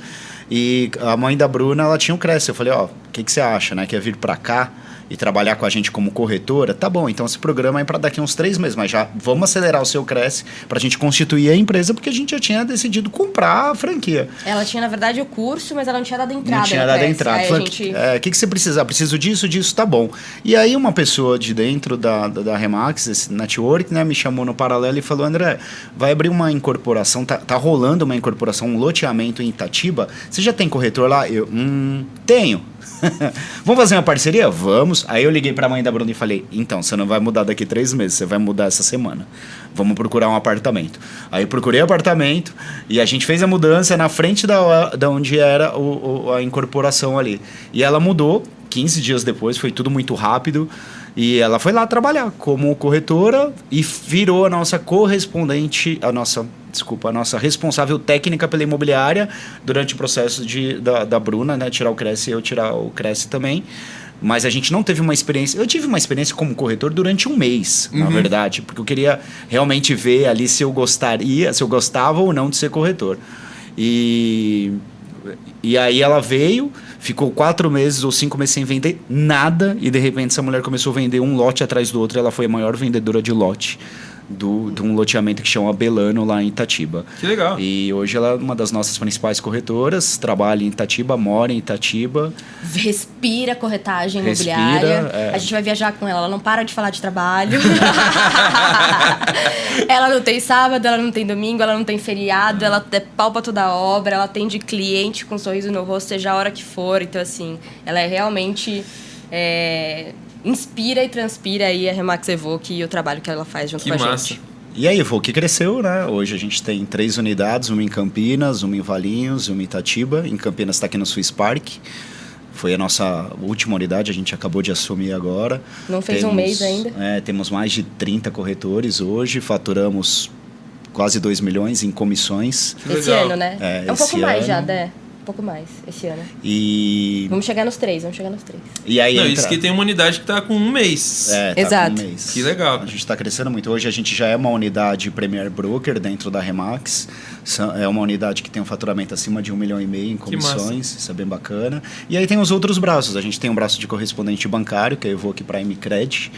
E a mãe da Bruna, ela tinha um Cresce. Eu falei, o que você acha, né? Quer vir para cá e trabalhar com a gente como corretora? Tá bom, então esse programa é para daqui uns 3 meses, mas já vamos acelerar o seu Cresce pra gente constituir a empresa, porque a gente já tinha decidido comprar a franquia. Ela tinha, na verdade, o curso, mas ela não tinha dado entrada. Não tinha dado entrada. Falei, o que você precisa? Preciso disso, tá bom. E aí uma pessoa de dentro da Remax, esse network, né, me chamou no paralelo e falou, André, vai abrir uma incorporação, tá rolando uma incorporação, um loteamento em Itatiba, você já tem corretor lá? Eu, tenho. Vamos fazer uma parceria? Vamos. Aí eu liguei pra mãe da Bruna e falei, então, você não vai mudar daqui 3 meses, você vai mudar essa semana. Vamos procurar um apartamento. Aí procurei apartamento e a gente fez a mudança na frente da onde era a incorporação ali. E ela mudou 15 dias depois, foi tudo muito rápido. E ela foi lá trabalhar como corretora e virou a nossa correspondente, a nossa responsável técnica pela imobiliária durante o processo da Bruna, né? Tirar o Cresce e eu tirar o Cresce também. Mas a gente não teve uma experiência... Eu tive uma experiência como corretor durante um mês, na verdade. Porque eu queria realmente ver ali se eu gostava ou não de ser corretor. E aí ela veio, ficou 4 meses ou 5 meses sem vender nada. E de repente essa mulher começou a vender um lote atrás do outro. Ela foi a maior vendedora de lote de um loteamento que chama Belano, lá em Itatiba. Que legal. E hoje ela é uma das nossas principais corretoras, trabalha em Itatiba, mora em Itatiba. Respira corretagem imobiliária. A gente vai viajar com ela não para de falar de trabalho. Ela não tem sábado, ela não tem domingo, ela não tem feriado, ela é pau pra toda a obra, ela atende cliente com um sorriso no rosto, seja a hora que for. Então, assim, ela é realmente... inspira e transpira aí a Remax Evoque e o trabalho que ela faz junto com a gente. E a Evoque cresceu, né? Hoje a gente tem 3 unidades, uma em Campinas, uma em Valinhos, uma em Itatiba. Em Campinas está aqui no Swiss Park. Foi a nossa última unidade, a gente acabou de assumir agora. Não fez um mês ainda. Temos mais de 30 corretores hoje, faturamos quase 2 milhões em comissões. Esse ano, né? É um pouco mais já, Dé. Um pouco mais esse ano. Vamos chegar nos 3. E aí isso que tem uma unidade que tá com 1 mês. Exato. Com 1 mês. Que legal. A gente está crescendo muito. Hoje a gente já é uma unidade Premier Broker dentro da Remax. É uma unidade que tem um faturamento acima de 1,5 milhão em comissões. Isso é bem bacana. E aí tem os outros braços. A gente tem um braço de correspondente bancário, que é o Evoque Prime Credit,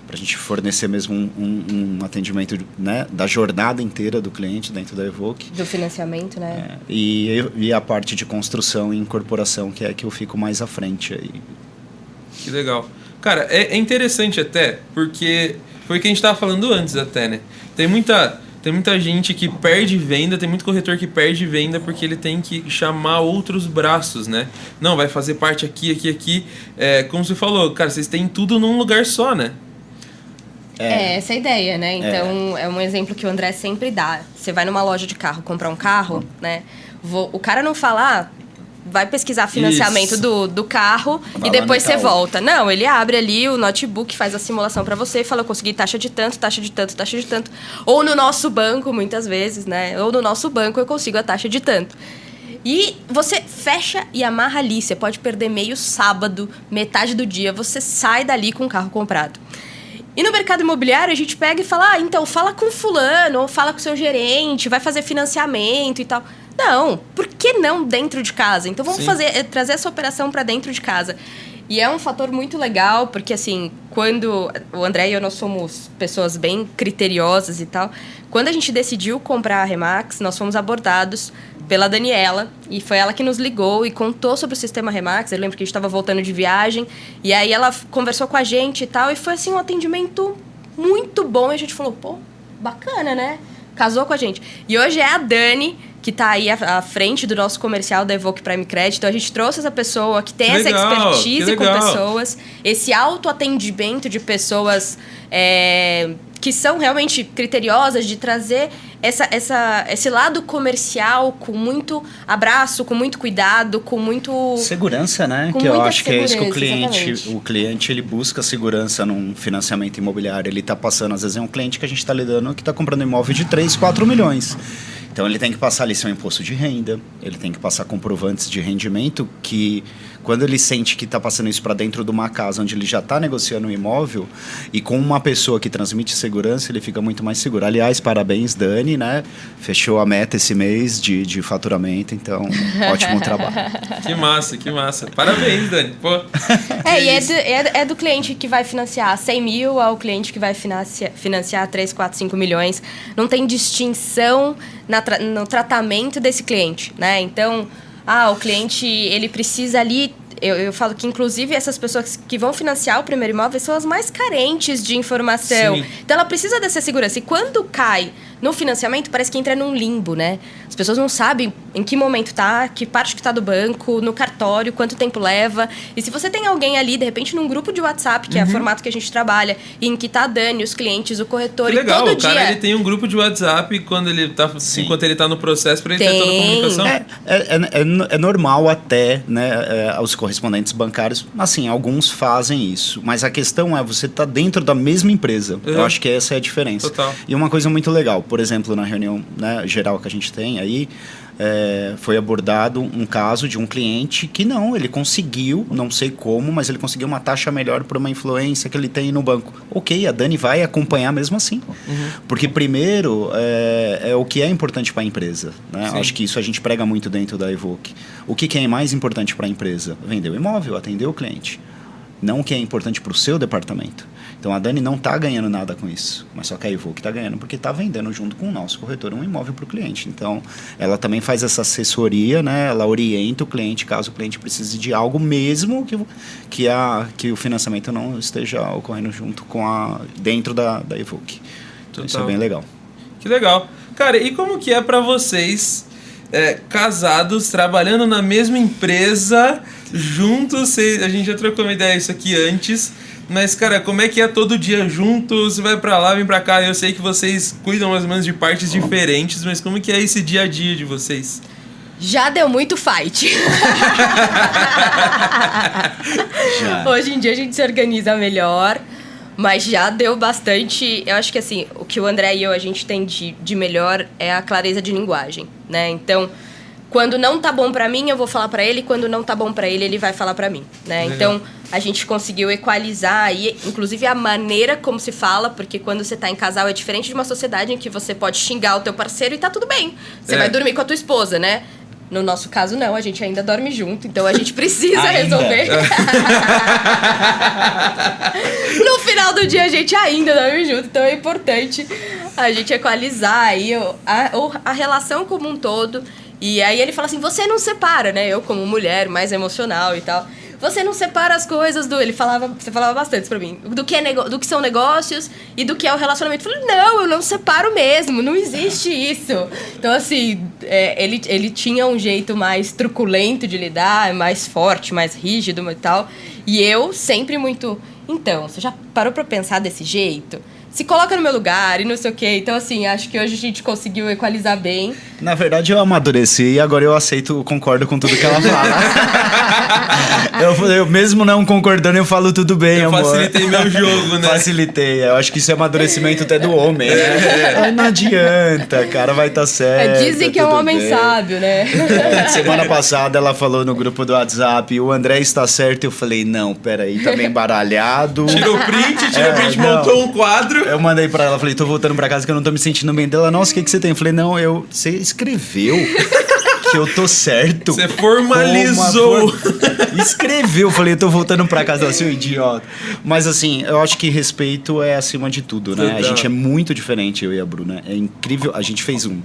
para a gente fornecer mesmo um atendimento, né, da jornada inteira do cliente dentro da Evoque. Do financiamento, né? E a parte de construção e incorporação, que é que eu fico mais à frente aí. Que legal. Cara, é interessante até, porque foi o que a gente estava falando antes até, né? Tem muita gente que perde venda, tem muito corretor que perde venda porque ele tem que chamar outros braços, né? Não, vai fazer parte aqui. Como você falou, cara, vocês têm tudo num lugar só, né? Essa é a ideia, né? Então, é um exemplo que o André sempre dá. Você vai numa loja de carro comprar um carro, né? O cara não fala, vai pesquisar financiamento do carro Vai e lá depois no você Itaú. volta. Não, ele abre ali o notebook, faz a simulação pra você e fala, eu consegui taxa de tanto, taxa de tanto, taxa de tanto. Ou no nosso banco, muitas vezes, né? Ou no nosso banco eu consigo a taxa de tanto. E você fecha e amarra ali. Você pode perder meio sábado, metade do dia, você sai dali com o carro comprado. E no mercado imobiliário, a gente pega e fala, então, fala com fulano, ou fala com seu gerente, vai fazer financiamento e tal. Não, por que não dentro de casa? Então, vamos trazer essa operação para dentro de casa. E é um fator muito legal, porque, assim, quando o André e eu, nós somos pessoas bem criteriosas e tal, quando a gente decidiu comprar a Remax, nós fomos abordados pela Daniela, e foi ela que nos ligou e contou sobre o sistema Remax. Eu lembro que a gente estava voltando de viagem, e aí ela conversou com a gente e tal, e foi, assim, um atendimento muito bom, e a gente falou, pô, bacana, né? Casou com a gente. E hoje é a Dani, que tá aí à frente do nosso comercial da Evoque Prime Credit. Então, a gente trouxe essa pessoa que tem essa expertise com pessoas, esse autoatendimento de pessoas que são realmente criteriosas, de trazer esse lado comercial com muito abraço, com muito cuidado, com muito... Segurança, né? Com Que eu muita acho que é isso que segurança, o cliente ele busca segurança num financiamento imobiliário. Ele está passando, às vezes é um cliente que a gente está lidando que está comprando imóvel de 3, 4 milhões. Então, ele tem que passar ali seu imposto de renda, ele tem que passar comprovantes de rendimento, que quando ele sente que está passando isso para dentro de uma casa onde ele já está negociando um imóvel, e com uma pessoa que transmite segurança, ele fica muito mais seguro. Aliás, parabéns, Dani, né? Fechou a meta esse mês de faturamento, então, ótimo trabalho. Que massa, que massa. Parabéns, Dani. Pô, E é do cliente que vai financiar 100 mil ao cliente que vai financiar 3, 4, 5 milhões. Não tem distinção no tratamento desse cliente, né? Então, o cliente, ele precisa ali... Eu falo que, inclusive, essas pessoas que vão financiar o primeiro imóvel são as mais carentes de informação. Sim. Então, ela precisa dessa segurança. E quando cai no financiamento, parece que entra num limbo, né? As pessoas não sabem em que momento tá, que parte que tá do banco, no cartório, quanto tempo leva. E se você tem alguém ali, de repente, num grupo de WhatsApp, que é o formato que a gente trabalha, em que tá a Dani, os clientes, o corretor, que legal, e todo o cara dia... ele tem um grupo de WhatsApp quando ele tá, enquanto ele tá no processo para ele ter toda a comunicação. É normal até, né, os correspondentes bancários, assim, alguns fazem isso, mas a questão é você tá dentro da mesma empresa. Eu acho que essa é a diferença. Total. E uma coisa muito legal, por exemplo, na reunião, né, geral que a gente tem aí, foi abordado um caso de um cliente que ele conseguiu, não sei como, mas ele conseguiu uma taxa melhor por uma influência que ele tem no banco. Ok, a Dani vai acompanhar mesmo assim. Porque primeiro, o que é importante para a empresa, né? Acho que isso a gente prega muito dentro da Evoque. O que é mais importante para a empresa? Vender o imóvel, atender o cliente. Não o que é importante para o seu departamento. Então, a Dani não está ganhando nada com isso, mas só que a Evoque está ganhando porque está vendendo junto com o nosso corretor um imóvel para o cliente. Então, ela também faz essa assessoria, né? Ela orienta o cliente caso o cliente precise de algo, mesmo que o financiamento não esteja ocorrendo junto dentro da Evoque. Então, isso é bem legal. Que legal. Cara, e como que é para vocês, casados, trabalhando na mesma empresa, juntos? A gente já trocou uma ideia isso aqui antes, mas, cara, como é que é todo dia juntos? Você vai pra lá, vem pra cá. Eu sei que vocês cuidam mais ou menos de partes diferentes, mas como que é esse dia a dia de vocês? Já deu muito fight. Hoje em dia a gente se organiza melhor, mas já deu bastante... Eu acho que, assim, o que o André e eu, a gente tem de melhor é a clareza de linguagem, né? Então, quando não tá bom pra mim, eu vou falar pra ele. Quando não tá bom pra ele, ele vai falar pra mim, né? Legal. Então, a gente conseguiu equalizar aí, inclusive, a maneira como se fala, porque quando você tá em casal é diferente de uma sociedade em que você pode xingar o teu parceiro e tá tudo bem. Você vai dormir com a tua esposa, né? No nosso caso, não. A gente ainda dorme junto, então a gente precisa resolver. No final do dia, a gente ainda dorme junto, então é importante a gente equalizar aí a relação como um todo. E aí ele fala assim, você não separa, né? Eu como mulher, mais emocional e tal. Você não separa as coisas você falava bastante isso pra mim. Do que são negócios e do que é o relacionamento. Eu falei, não, eu não separo mesmo, não existe isso. Então, assim, ele tinha um jeito mais truculento de lidar, mais forte, mais rígido e tal. E eu sempre muito... Então, você já parou pra pensar desse jeito? se coloca no meu lugar e não sei o quê. Então, assim, acho que hoje a gente conseguiu equalizar bem. Na verdade, eu amadureci e agora eu aceito, concordo com tudo que ela fala. eu mesmo não concordando, eu falo tudo bem, eu amor. Facilitei meu jogo, né? Facilitei. Eu acho que isso é amadurecimento até do homem, né? Não adianta, cara, vai estar certo. Dizem que é um homem sábio, né? Semana passada ela falou no grupo do WhatsApp, o André está certo. Eu falei, não, peraí, tá meio embaralhado. Tirou print, montou um quadro. Eu mandei pra ela, falei, tô voltando pra casa que eu não tô me sentindo bem dela. Nossa, o que você tem? Eu falei, não, você escreveu que eu tô certo. Você formalizou. Escreveu. Eu falei, eu tô voltando pra casa, seu idiota. Mas assim, eu acho que respeito é acima de tudo, né? Legal. A gente é muito diferente, eu e a Bruna. É incrível. A gente fez um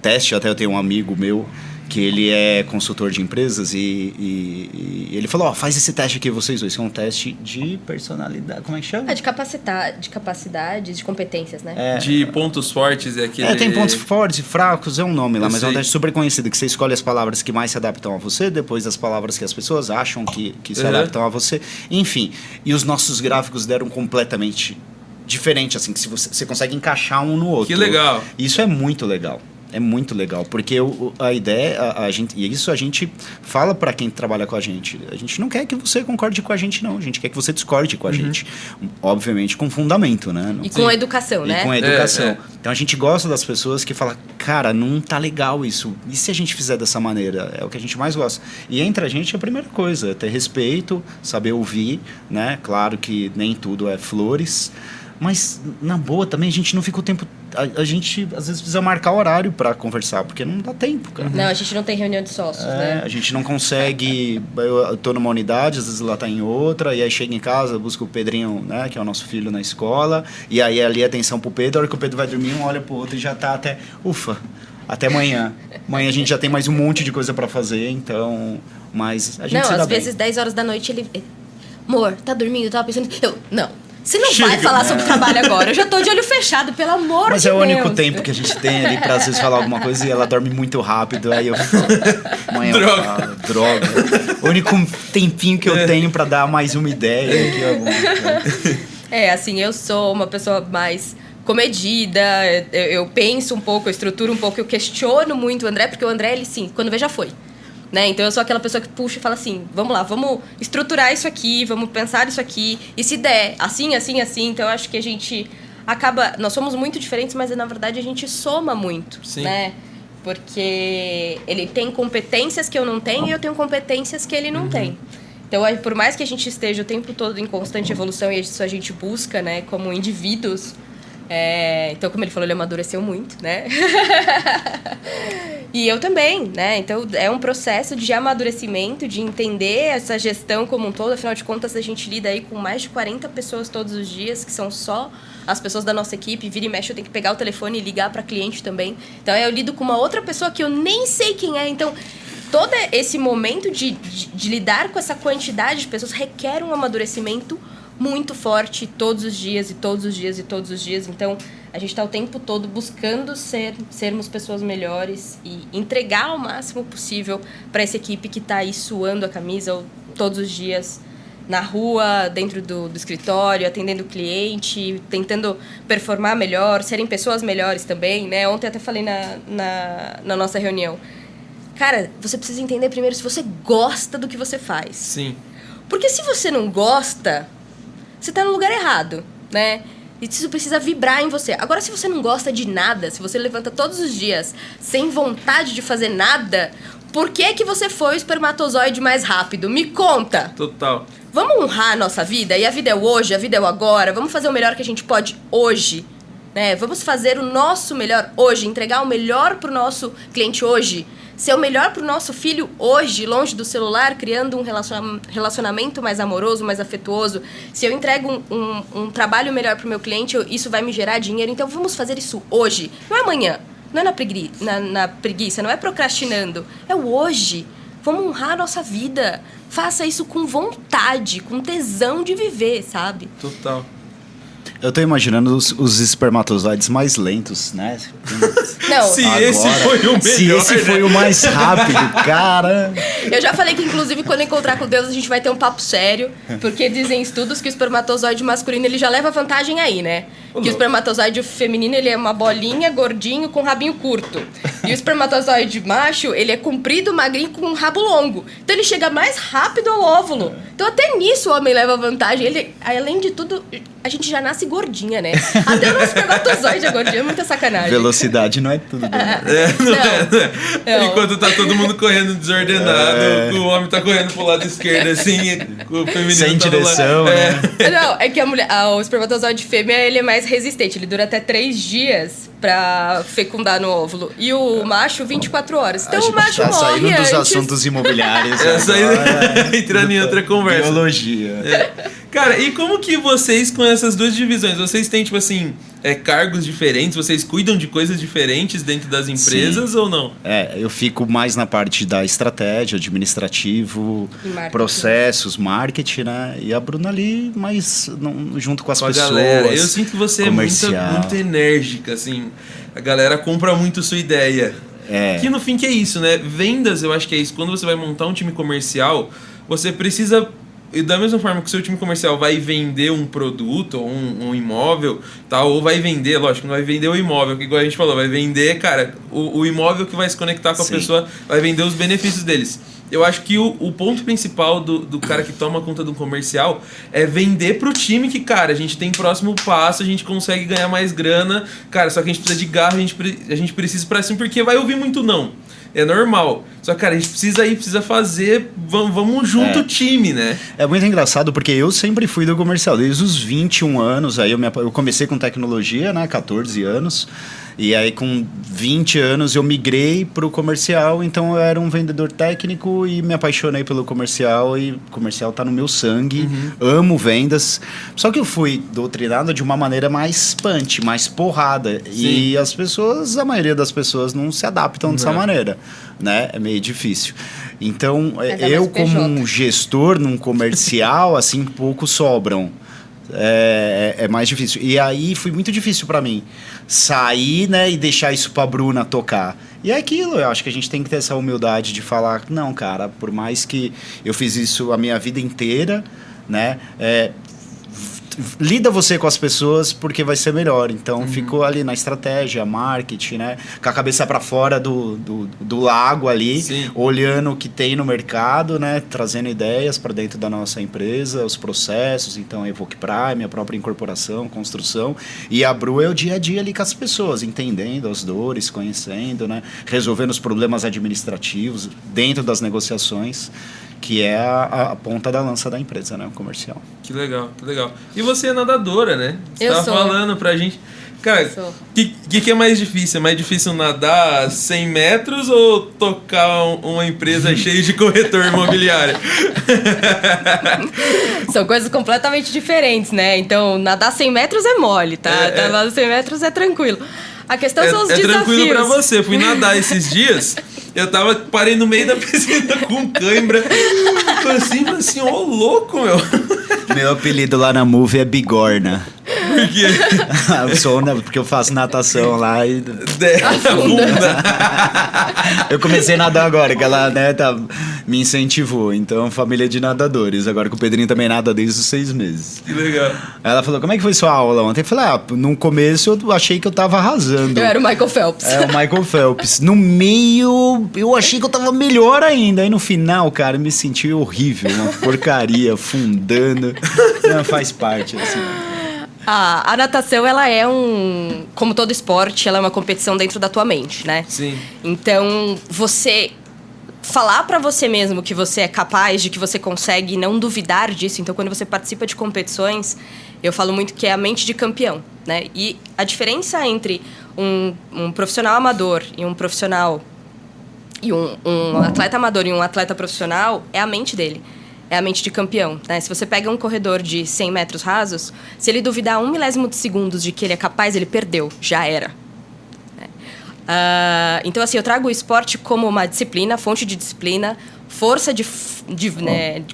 teste, até eu tenho um amigo meu que ele é consultor de empresas e ele falou, faz esse teste aqui, vocês dois, que é um teste de personalidade, como é que chama? De capacidades, de competências, né? De pontos fortes é aquele... tem pontos fortes e fracos, é um nome lá, mas é um sei. teste super conhecido, que você escolhe as palavras que mais se adaptam a você, depois as palavras que as pessoas acham que se adaptam a você, enfim. E os nossos gráficos deram completamente diferente, assim, que se você consegue encaixar um no outro. Que legal. Isso é muito legal. É muito legal, porque a ideia, e isso a gente fala para quem trabalha com a gente não quer que você concorde com a gente, não. A gente quer que você discorde com a gente. Obviamente com fundamento, né? E com a educação, né? E com a educação. Então a gente gosta das pessoas que falam, cara, não tá legal isso. E se a gente fizer dessa maneira? É o que a gente mais gosta. E entre a gente, a primeira coisa é ter respeito, saber ouvir, né? Claro que nem tudo é flores. Mas, na boa, também a gente não fica o tempo... A gente, às vezes, precisa marcar horário pra conversar, porque não dá tempo, cara. Não, a gente não tem reunião de sócios, né? A gente não consegue... Eu tô numa unidade, às vezes ela tá em outra, e aí chega em casa, busca o Pedrinho, né, que é o nosso filho na escola, e aí ali atenção pro Pedro, a hora que o Pedro vai dormir, um olha pro outro e já tá até... Ufa, até amanhã. Amanhã a gente já tem mais um monte de coisa pra fazer, então... Mas a gente se dá bem. Às vezes, 10 horas da noite, ele... Amor, tá dormindo? Eu tava pensando... Não. Você não Chega, vai falar sobre trabalho agora. Eu já tô de olho fechado, pelo amor Mas de Deus. Mas é o único tempo que a gente tem ali pra, às vezes, falar alguma coisa e ela dorme muito rápido. Aí eu falo, amanhã eu falo, droga. O único tempinho que eu tenho pra dar mais uma ideia. Que assim, eu sou uma pessoa mais comedida. Eu penso um pouco, eu estruturo um pouco, eu questiono muito o André, porque o André, ele, sim, quando vê, já foi. Né? Então eu sou aquela pessoa que puxa e fala assim, vamos lá, vamos estruturar isso aqui, vamos pensar isso aqui, e se der, assim, assim, assim. Então eu acho que a gente acaba... Nós somos muito diferentes, mas na verdade a gente soma muito, né? Porque ele tem competências que eu não tenho e eu tenho competências que ele não tem. Então, por mais que a gente esteja o tempo todo em constante evolução e isso a gente busca, né, como indivíduos... Então, como ele falou, ele amadureceu muito, né? E eu também, né? Então, é um processo de amadurecimento, de entender essa gestão como um todo. Afinal de contas, a gente lida aí com mais de 40 pessoas todos os dias, que são só as pessoas da nossa equipe. Vira e mexe, eu tenho que pegar o telefone e ligar para cliente também. Então, eu lido com uma outra pessoa que eu nem sei quem é. Então, todo esse momento de lidar com essa quantidade de pessoas requer um amadurecimento muito forte todos os dias e todos os dias e todos os dias. Então, a gente está o tempo todo buscando sermos pessoas melhores e entregar o máximo possível para essa equipe que está aí suando a camisa todos os dias na rua, dentro do escritório, atendendo o cliente, tentando performar melhor, serem pessoas melhores também, né? Ontem eu até falei na nossa reunião. Cara, você precisa entender primeiro se você gosta do que você faz. Sim. Porque se você não gosta... você tá no lugar errado, né? E isso precisa vibrar em você. Agora, se você não gosta de nada, se você levanta todos os dias sem vontade de fazer nada, por que você foi o espermatozoide mais rápido? Me conta! Total. Vamos honrar a nossa vida? E a vida é o hoje, a vida é o agora. Vamos fazer o melhor que a gente pode hoje, né? Vamos fazer o nosso melhor hoje, entregar o melhor pro nosso cliente hoje. Ser o melhor pro nosso filho hoje, longe do celular, criando um relacionamento mais amoroso, mais afetuoso. Se eu entrego um trabalho melhor pro meu cliente, isso vai me gerar dinheiro. Então, vamos fazer isso hoje. Não é amanhã, não é na preguiça, não é procrastinando. É o hoje. Vamos honrar a nossa vida. Faça isso com vontade, com tesão de viver, sabe? Total. Eu tô imaginando os espermatozoides mais lentos, né? Não. Se esse foi o melhor, se esse foi o mais rápido, cara... Eu já falei que, inclusive, quando encontrar com Deus, a gente vai ter um papo sério, porque dizem estudos que o espermatozoide masculino, ele já leva vantagem aí, né? Que o espermatozoide feminino, ele é uma bolinha, gordinho, com rabinho curto. E o espermatozoide macho, ele é comprido, magrinho, com um rabo longo. Então ele chega mais rápido ao óvulo. Então até nisso o homem leva vantagem. Ele, além de tudo, a gente já nasce gordinha, né? Até o nosso espermatozoide é gordinho, é muita sacanagem. Velocidade não é tudo. Né? Não. Enquanto tá todo mundo correndo desordenado, o homem tá correndo pro lado esquerdo, assim, o feminino sem tá direção, né? Não, é que o espermatozoide fêmea, ele é mais resistente. Ele dura até 3 dias pra fecundar no óvulo. E o macho, 24 horas. Então a o macho tá morre saindo dos antes. assuntos imobiliários. Entrando em outra conversa. Biologia. Cara, e como que vocês, com essas duas divisões, vocês têm, tipo assim, cargos diferentes? Vocês cuidam de coisas diferentes dentro das empresas? Sim. Ou não? Eu fico mais na parte da estratégia, administrativo, processos, marketing, né? E a Bruna ali, mais junto com as pessoas. Galera, eu sinto que você é muito enérgica, assim. A galera compra muito sua ideia. Que no fim que é isso, né? Vendas, eu acho que é isso. Quando você vai montar um time comercial, você precisa... E da mesma forma que o seu time comercial vai vender um produto ou um imóvel, tal, ou vai vender, lógico, não vai vender o imóvel, que igual a gente falou, vai vender, cara, o imóvel que vai se conectar com a pessoa, vai vender os benefícios deles. Eu acho que o ponto principal do cara que toma conta de um comercial é vender pro time que, cara, a gente tem próximo passo, a gente consegue ganhar mais grana, cara, só que a gente precisa de garra, a gente precisa pra cima, porque vai ouvir muito não. É normal. Só que, cara, a gente precisa fazer... Vamos junto time, né? É muito engraçado, porque eu sempre fui do comercial. Desde os 21 anos, aí eu comecei com tecnologia, né? 14 anos. E aí, com 20 anos, eu migrei para o comercial. Então, eu era um vendedor técnico e me apaixonei pelo comercial. E o comercial tá no meu sangue. Amo vendas. Só que eu fui doutrinado de uma maneira mais punch, mais porrada. Sim. E a maioria das pessoas não se adaptam dessa maneira, né? É meio difícil. Então, eu como um gestor num comercial, assim, poucos sobram. É mais difícil. E aí foi muito difícil para mim sair, né, e deixar isso pra Bruna tocar. E é aquilo, eu acho que a gente tem que ter essa humildade de falar, não, cara, por mais que eu fiz isso a minha vida inteira, né, lida você com as pessoas porque vai ser melhor. Então, ficou ali na estratégia, marketing, né? Com a cabeça para fora do lago ali, sim, olhando o que tem no mercado, né? Trazendo ideias para dentro da nossa empresa, os processos. Então, a Evoque Prime, a própria incorporação, construção. E a Bru é o dia a dia ali com as pessoas, entendendo as dores, conhecendo, né? Resolvendo os problemas administrativos dentro das negociações, que é a ponta da lança da empresa, né? O comercial. Que legal, que legal. E você é nadadora, né? Você Eu tava sou. falando pra gente... Cara, o que é mais difícil? É mais difícil nadar 100 metros ou tocar uma empresa cheia de corretor imobiliário? São coisas completamente diferentes, né? Então, nadar 100 metros é mole, tá? Nadar 100 metros é tranquilo. A questão são os desafios. É tranquilo pra você. Fui nadar esses dias... Eu parei no meio da piscina com cãibra. Falei assim, ô louco, meu. Meu apelido lá na Move é Bigorna. Por quê? Porque eu faço natação lá e... Afunda. Eu comecei a nadar agora, que ela, né, me incentivou. Então, família de nadadores. Agora que o Pedrinho também nada desde os 6 meses. Que legal. Ela falou, como é que foi sua aula ontem? Eu falei, no começo eu achei que eu tava arrasando. Eu era o Michael Phelps. O Michael Phelps. No meio, eu achei que eu tava melhor ainda. Aí no final, cara, eu me senti horrível. Uma porcaria, afundando. Não, faz parte, assim. A natação, ela é como todo esporte, ela é uma competição dentro da tua mente, né? Sim. Então, você falar pra você mesmo que você é capaz, de que você consegue e não duvidar disso. Então, quando você participa de competições, eu falo muito que é a mente de campeão, né? E a diferença entre um profissional amador e um profissional... E um atleta amador e um atleta profissional é a mente dele. É a mente de campeão, né? Se você pega um corredor de 100 metros rasos, se ele duvidar 1 milésimo de segundos de que ele é capaz, ele perdeu. Já era. Então, assim, eu trago o esporte como uma disciplina, fonte de disciplina, força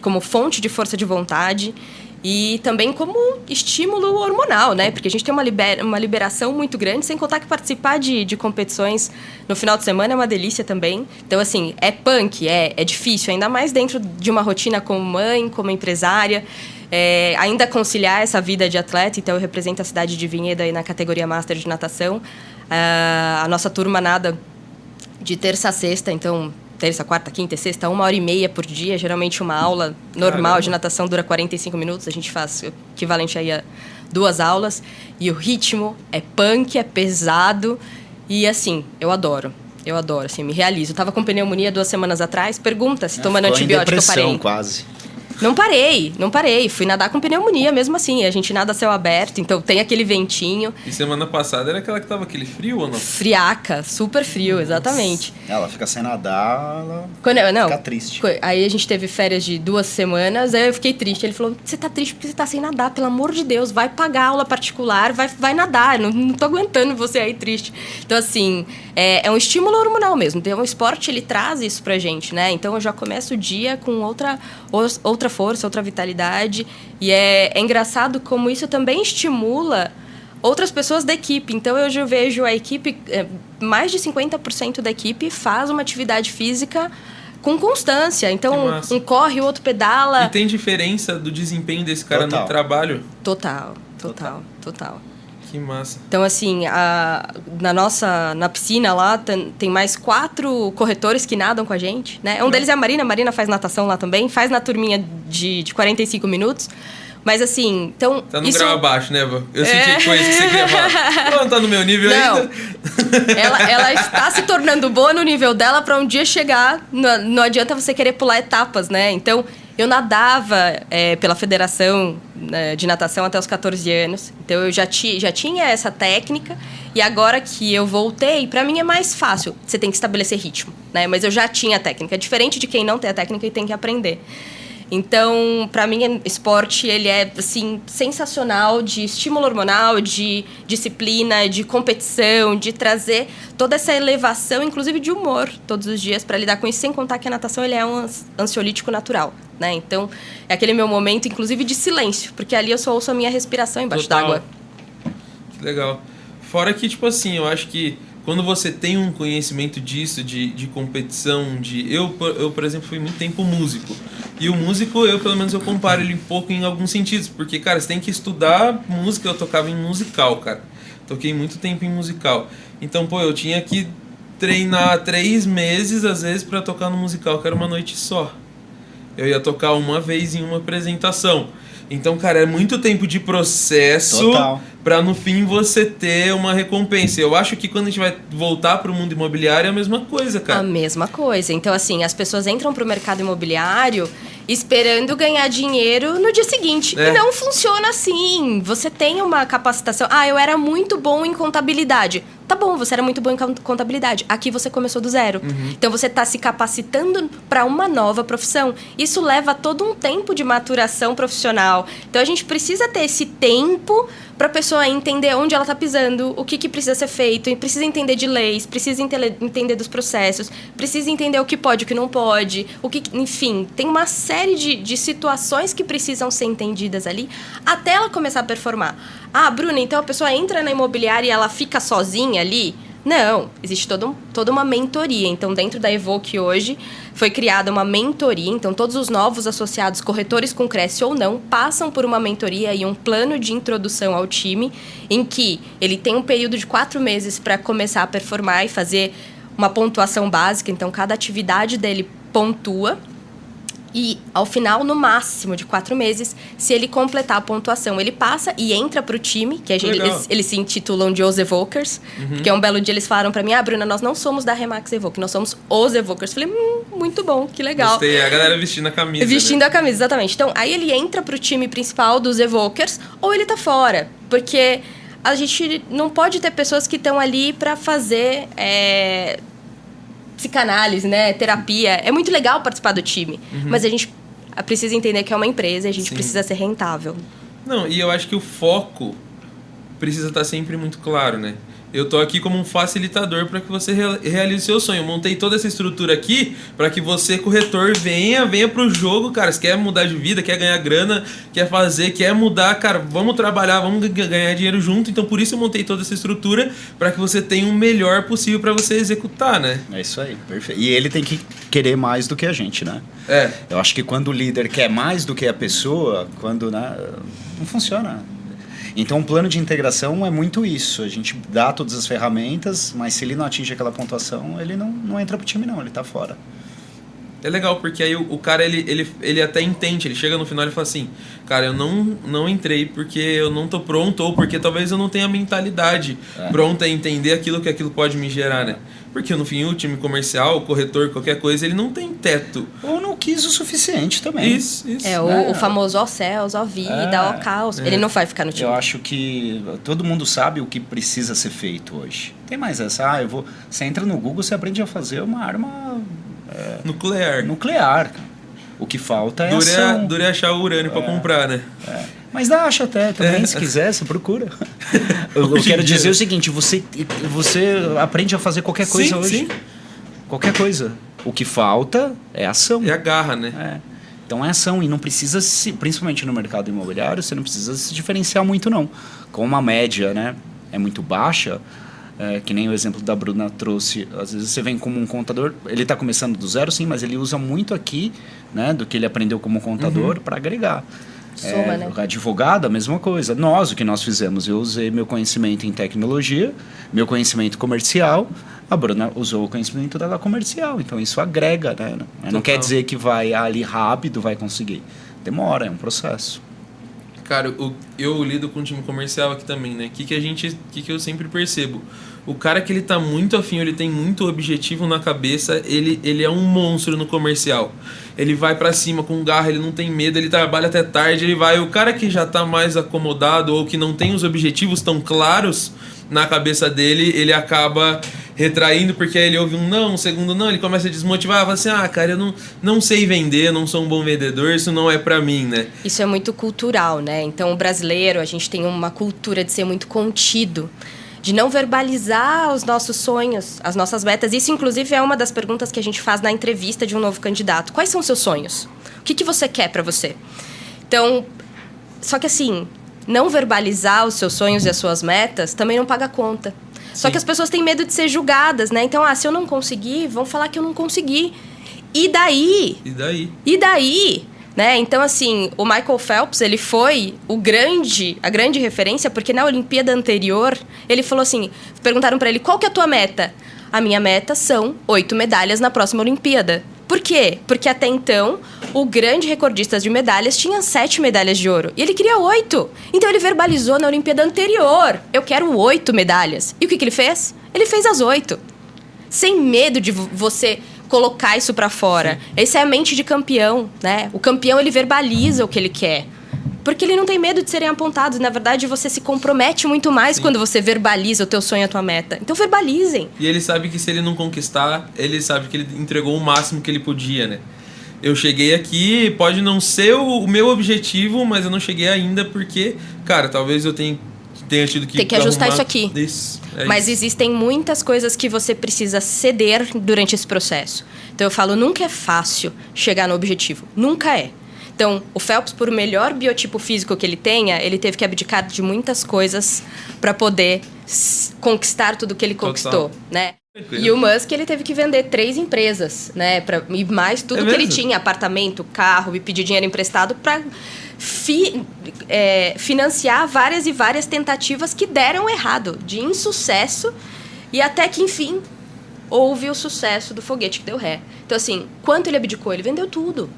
como fonte de força de vontade e também como estímulo hormonal, né? Porque a gente tem uma liberação muito grande, sem contar que participar de competições no final de semana é uma delícia também. Então, assim, é punk, é difícil, ainda mais dentro de uma rotina como mãe, como empresária. ainda conciliar essa vida de atleta. Então, eu represento a cidade de Vinhedo aí na categoria Master de natação. A nossa turma nada de terça a sexta, então terça, quarta, quinta e sexta, 1h30 por dia. Geralmente uma aula normal de natação dura 45 minutos. A gente faz o equivalente aí a 2 aulas. E o ritmo é punk, é pesado. E assim, eu adoro, assim, me realizo. Eu tava com pneumonia 2 semanas atrás. Pergunta se tomando antibiótico eu parei. Quase. Não parei. Fui nadar com pneumonia mesmo assim. A gente nada a céu aberto, então tem aquele ventinho. E semana passada era aquela que tava aquele frio ou não? Friaca, super frio, exatamente. Ela fica sem nadar, ela fica triste. Aí a gente teve férias de 2 semanas, aí eu fiquei triste. Ele falou, você tá triste porque você tá sem nadar, pelo amor de Deus, vai pagar aula particular, vai nadar, não tô aguentando você aí triste. Então, assim, é um estímulo hormonal mesmo. Então, o esporte, ele traz isso pra gente, né? Então, eu já começo o dia com outra força, outra vitalidade. E é engraçado como isso também estimula outras pessoas da equipe. Então, eu já vejo a equipe, mais de 50% da equipe faz uma atividade física com constância. Então, um corre, o outro pedala. E tem diferença do desempenho desse cara no trabalho? Total. Que massa. Então, assim, na piscina lá tem mais 4 corretores que nadam com a gente, né? Um deles é a Marina. A Marina faz natação lá também. Faz na turminha de 45 minutos. Mas, assim, então... Tá no grau abaixo, né, Vô? Eu senti que foi isso que você queria falar. Não tá no meu nível ainda. Ela está se tornando boa no nível dela para um dia chegar... Não adianta você querer pular etapas, né? Então... Eu nadava pela Federação de Natação até os 14 anos. Então, eu já tinha essa técnica. E agora que eu voltei, para mim é mais fácil. Você tem que estabelecer ritmo, né? Mas eu já tinha a técnica. Diferente de quem não tem a técnica e tem que aprender. Então, para mim, esporte, ele é, assim, sensacional de estímulo hormonal, de disciplina, de competição, de trazer toda essa elevação, inclusive de humor, todos os dias, para lidar com isso, sem contar que a natação, ele é um ansiolítico natural, né? Então, é aquele meu momento, inclusive, de silêncio, porque ali eu só ouço a minha respiração embaixo d'água. Que legal. Fora que, tipo assim, eu acho que quando você tem um conhecimento disso, de competição, eu, por exemplo, fui muito tempo músico. E o músico, pelo menos, eu comparo ele um pouco em alguns sentidos. Porque, cara, você tem que estudar música. Eu tocava em musical, cara. Toquei muito tempo em musical. Então, eu tinha que treinar 3 meses, às vezes, pra tocar no musical, que era uma noite só. Eu ia tocar uma vez em uma apresentação. Então, cara, é muito tempo de processo para no fim você ter uma recompensa. Eu acho que quando a gente vai voltar para o mundo imobiliário é a mesma coisa, cara. A mesma coisa. Então, assim, as pessoas entram para o mercado imobiliário esperando ganhar dinheiro no dia seguinte. E não funciona assim. Você tem uma capacitação. Eu era muito bom em contabilidade. Tá bom, você era muito bom em contabilidade. Aqui você começou do zero. Então, você está se capacitando para uma nova profissão. Isso leva todo um tempo de maturação profissional. Então, a gente precisa ter esse tempo para a pessoa entender onde ela está pisando, o que precisa ser feito, precisa entender de leis, precisa entender dos processos, precisa entender o que pode e o que não pode, enfim, tem uma série de situações que precisam ser entendidas ali até ela começar a performar. Bruna, então a pessoa entra na imobiliária e ela fica sozinha ali? Não, existe toda uma mentoria. Então, dentro da Evoque hoje, foi criada uma mentoria. Então, todos os novos associados, corretores com Cresce ou não, passam por uma mentoria e um plano de introdução ao time, em que ele tem um período de 4 meses para começar a performar e fazer uma pontuação básica. Então, cada atividade dele pontua. E, ao final, no máximo de 4 meses, se ele completar a pontuação, ele passa e entra pro time, que eles se intitulam de Os Evokers, porque um belo dia eles falaram pra mim, Bruna, nós não somos da Remax Evoque, nós somos Os Evokers. Falei, muito bom, que legal. Gostei, a galera vestindo a camisa. Vestindo a camisa, exatamente. Então, aí ele entra pro time principal dos Evokers, ou ele tá fora, porque a gente não pode ter pessoas que estão ali pra fazer... psicanálise, né? Terapia. É muito legal participar do time. Mas a gente precisa entender que é uma empresa e a gente precisa ser rentável. Não, e eu acho que o foco precisa estar sempre muito claro, né? Eu tô aqui como um facilitador para que você realize seu sonho. Eu montei toda essa estrutura aqui para que você, corretor, venha pro jogo, cara. Se quer mudar de vida, quer ganhar grana, quer fazer, quer mudar, cara, vamos trabalhar, vamos ganhar dinheiro junto. Então, por isso eu montei toda essa estrutura para que você tenha o melhor possível para você executar, né? É isso aí, perfeito. E ele tem que querer mais do que a gente, né? É. Eu acho que quando o líder quer mais do que a pessoa, quando, né, não funciona. Então, o plano de integração é muito isso. A gente dá todas as ferramentas, mas se ele não atinge aquela pontuação, ele não entra pro time, não. Ele tá fora. É legal, porque aí o cara, ele até entende. Ele chega no final e fala assim, cara, eu não entrei porque eu não tô pronto, ou porque talvez eu não tenha a mentalidade pronta a entender aquilo que aquilo pode me gerar, né? Porque no fim, o time comercial, o corretor, qualquer coisa, ele não tem teto. Ou não quis o suficiente também. Isso. O famoso ó céus, ó vida, ó caos. Ele não vai ficar no time. Eu acho que todo mundo sabe o que precisa ser feito hoje. Tem mais essa, você entra no Google, você aprende a fazer uma arma nuclear. O que falta é ação. Dure achar o urânio pra comprar, né? Mas acha até também, se quiser, você procura. Eu quero dizer o seguinte, você aprende a fazer qualquer coisa hoje. Sim. Qualquer coisa. O que falta é ação. É a garra, né? Então é ação e não precisa, principalmente no mercado imobiliário, você não precisa se diferenciar muito não. Como a média, né, é muito baixa, que nem o exemplo da Bruna trouxe, às vezes você vem como um contador, ele está começando do zero sim, mas ele usa muito aqui, né, do que ele aprendeu como contador para agregar. Soma, né? Advogado, a mesma coisa. O que nós fizemos, eu usei meu conhecimento em tecnologia, meu conhecimento comercial, a Bruna usou o conhecimento dela comercial, então isso agrega, né? Não quer dizer que vai ali rápido, vai conseguir. Demora, é um processo. Cara, eu lido com o time comercial aqui também, né? O que eu sempre percebo? O cara que ele tá muito afim, ele tem muito objetivo na cabeça, ele é um monstro no comercial. Ele vai pra cima com garra, ele não tem medo, ele trabalha até tarde, ele vai. O cara que já tá mais acomodado ou que não tem os objetivos tão claros na cabeça dele, ele acaba retraindo, porque aí ele ouve um não, um segundo não, ele começa a desmotivar, fala assim, cara, eu não sei vender, eu não sou um bom vendedor, isso não é pra mim, né? Isso é muito cultural, né? Então, o brasileiro, a gente tem uma cultura de ser muito contido, de não verbalizar os nossos sonhos, as nossas metas. Isso, inclusive, é uma das perguntas que a gente faz na entrevista de um novo candidato. Quais são os seus sonhos? O que você quer pra você? Então, só que assim, não verbalizar os seus sonhos e as suas metas também não paga conta. Sim. Só que as pessoas têm medo de ser julgadas, né? Então, se eu não conseguir, vão falar que eu não consegui. E daí? Né? Então, assim, o Michael Phelps, ele foi a grande referência, porque na Olimpíada anterior, ele falou assim, perguntaram pra ele, qual que é a tua meta? A minha meta são 8 medalhas na próxima Olimpíada. Por quê? Porque até então, o grande recordista de medalhas tinha 7 medalhas de ouro. E ele queria 8. Então ele verbalizou na Olimpíada anterior, eu quero 8 medalhas. E o que ele fez? Ele fez as 8. Sem medo de você colocar isso pra fora. Sim. Essa é a mente de campeão, né? O campeão, ele verbaliza o que ele quer. Porque ele não tem medo de serem apontados. Na verdade, você se compromete muito mais quando você verbaliza o teu sonho, a tua meta. Então, verbalizem. E ele sabe que se ele não conquistar, ele sabe que ele entregou o máximo que ele podia, né? Eu cheguei aqui, pode não ser o meu objetivo, mas eu não cheguei ainda porque, cara, talvez eu tenha tido que... Tem que ajustar isso aqui. Isso. Mas existem muitas coisas que você precisa ceder durante esse processo. Então eu falo, nunca é fácil chegar no objetivo. Nunca é. Então, o Phelps, por melhor biotipo físico que ele tenha, ele teve que abdicar de muitas coisas para poder conquistar tudo que ele conquistou, né? E o Musk, ele teve que vender 3 empresas, né? E mais tudo que ele tinha, apartamento, carro, e pedir dinheiro emprestado para financiar várias e várias tentativas que deram errado, de insucesso, e até que, enfim, houve o sucesso do foguete que deu ré. Então, assim, quanto ele abdicou? Ele vendeu tudo.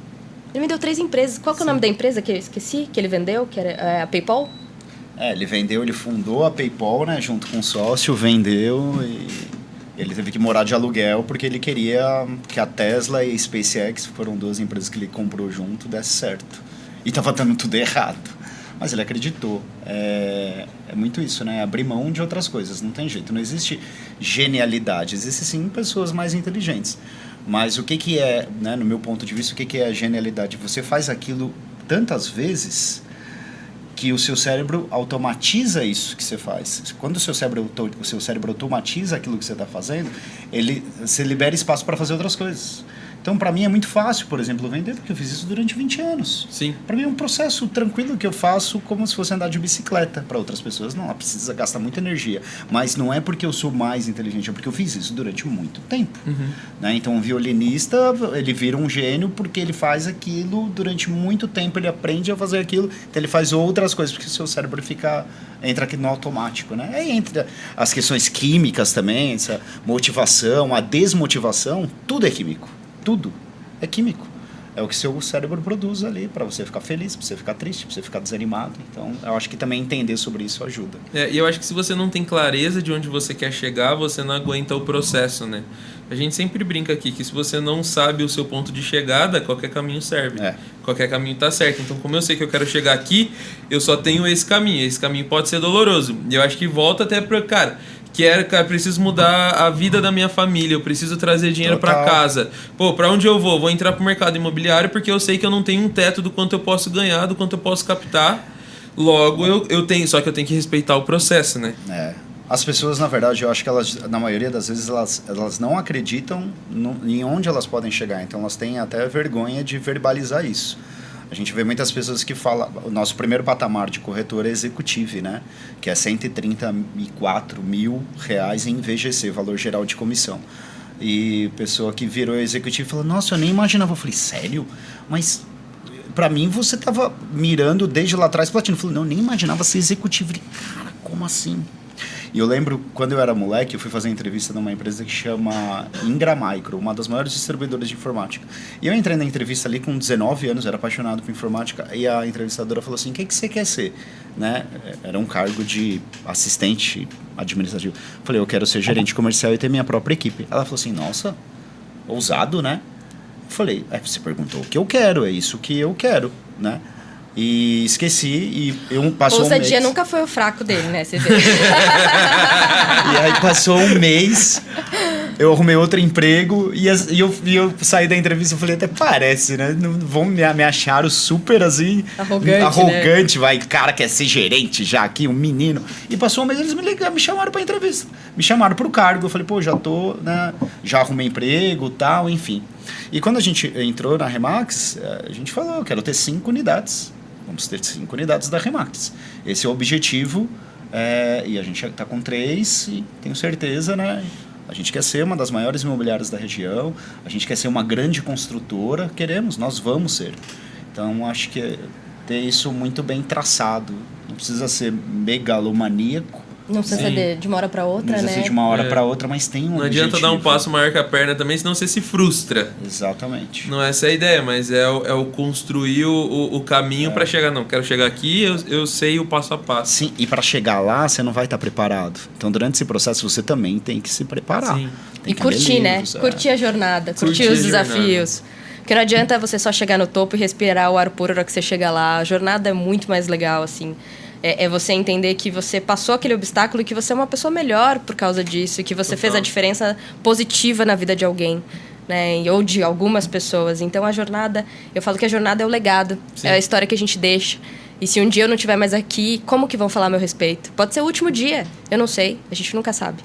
Ele vendeu 3 empresas. Qual que é o nome da empresa que eu esqueci? Que ele vendeu? Que era a PayPal? Ele fundou a PayPal, né? Junto com o sócio, vendeu e ele teve que morar de aluguel porque ele queria que a Tesla e a SpaceX, que foram 2 empresas que ele comprou junto, desse certo. E estava dando tudo errado. Mas ele acreditou. É muito isso, né? Abrir mão de outras coisas. Não tem jeito. Não existe genialidade. Existem, sim, pessoas mais inteligentes. Mas o que é, né, no meu ponto de vista, o que é a genialidade? Você faz aquilo tantas vezes que o seu cérebro automatiza isso que você faz. Quando o seu cérebro automatiza aquilo que você está fazendo, você libera espaço para fazer outras coisas. Então, para mim é muito fácil, por exemplo, vender, porque eu fiz isso durante 20 anos. Sim. Para mim é um processo tranquilo que eu faço como se fosse andar de bicicleta. Para outras pessoas, não, ela precisa gastar muita energia. Mas não é porque eu sou mais inteligente, é porque eu fiz isso durante muito tempo. Né? Então, um violinista, ele vira um gênio porque ele faz aquilo durante muito tempo, ele aprende a fazer aquilo, então ele faz outras coisas, porque o seu cérebro entra aqui no automático, né? Aí entra as questões químicas também, essa motivação, a desmotivação, tudo é químico. Tudo é químico. É o que seu cérebro produz ali para você ficar feliz, para você ficar triste, para você ficar desanimado. Então, eu acho que também entender sobre isso ajuda. E eu acho que se você não tem clareza de onde você quer chegar, você não aguenta o processo, né? A gente sempre brinca aqui que se você não sabe o seu ponto de chegada, qualquer caminho serve. Qualquer caminho tá certo. Então, como eu sei que eu quero chegar aqui, eu só tenho esse caminho. Esse caminho pode ser doloroso. E eu acho que volta até para... Cara, preciso mudar a vida da minha família, eu preciso trazer dinheiro para casa. Pô, para onde eu vou? Vou entrar pro mercado imobiliário porque eu sei que eu não tenho um teto do quanto eu posso ganhar, do quanto eu posso captar. Logo, eu tenho, só que eu tenho que respeitar o processo, né? As pessoas, na verdade, eu acho que elas, na maioria das vezes, elas não acreditam em onde elas podem chegar. Então, elas têm até vergonha de verbalizar isso. A gente vê muitas pessoas que falam... O nosso primeiro patamar de corretor é executivo, né? Que é R$134 mil em VGC, valor geral de comissão. E pessoa que virou executivo falou, nossa, eu nem imaginava. Eu falei, sério? Mas pra mim você tava mirando desde lá atrás platino. Eu falei, não, nem imaginava ser executivo. Eu falei, cara, como assim? E eu lembro, quando eu era moleque, eu fui fazer entrevista numa empresa que chama Ingra Micro, uma das maiores distribuidoras de informática. E eu entrei na entrevista ali com 19 anos, era apaixonado por informática, e a entrevistadora falou assim, o que você quer ser? Né? Era um cargo de assistente administrativo. Eu falei, eu quero ser gerente comercial e ter minha própria equipe. Ela falou assim, nossa, ousado, né? Eu falei, você perguntou o que eu quero, é isso que eu quero, né? E esqueci, e passou um mês... Ousadia nunca foi o fraco dele, né? Você vê. E aí passou um mês, eu arrumei outro emprego, e eu saí da entrevista e falei, até parece, né? Não vão me achar super assim... Arrogante, né? Vai, cara quer ser gerente já aqui, um menino. E passou um mês, eles me chamaram pra entrevista. Me chamaram pro cargo, eu falei, pô, já tô, né? Já arrumei emprego, tal, enfim. E quando a gente entrou na Remax, a gente falou, eu quero ter 5 unidades. Vamos ter 5 unidades da Remax. Esse é o objetivo, e a gente está com 3 e tenho certeza, né? A gente quer ser uma das maiores imobiliárias da região, a gente quer ser uma grande construtora, nós vamos ser. Então, acho que ter isso muito bem traçado, não precisa ser megalomaníaco. Não precisa ser de uma hora para outra, né? Não precisa ser de uma hora para outra, mas tem um Não objetivo. adianta dar um passo maior que a perna também, senão você se frustra. Exatamente. Não é essa a ideia, mas é o construir o caminho para chegar. Não, quero chegar aqui, eu sei o passo a passo. Sim, e para chegar lá, você não vai estar preparado. Então, durante esse processo, você também tem que se preparar. Sim. E curtir, né? Curtir a jornada, curtir os desafios. Porque não adianta você só chegar no topo e respirar o ar puro na hora que você chega lá. A jornada é muito mais legal, assim. É você entender que você passou aquele obstáculo e que você é uma pessoa melhor por causa disso. E que você fez a diferença positiva na vida de alguém, né? Ou de algumas pessoas. Então, a jornada... Eu falo que a jornada é o legado. Sim. É a história que a gente deixa. E se um dia eu não estiver mais aqui, como que vão falar a meu respeito? Pode ser o último dia. Eu não sei. A gente nunca sabe.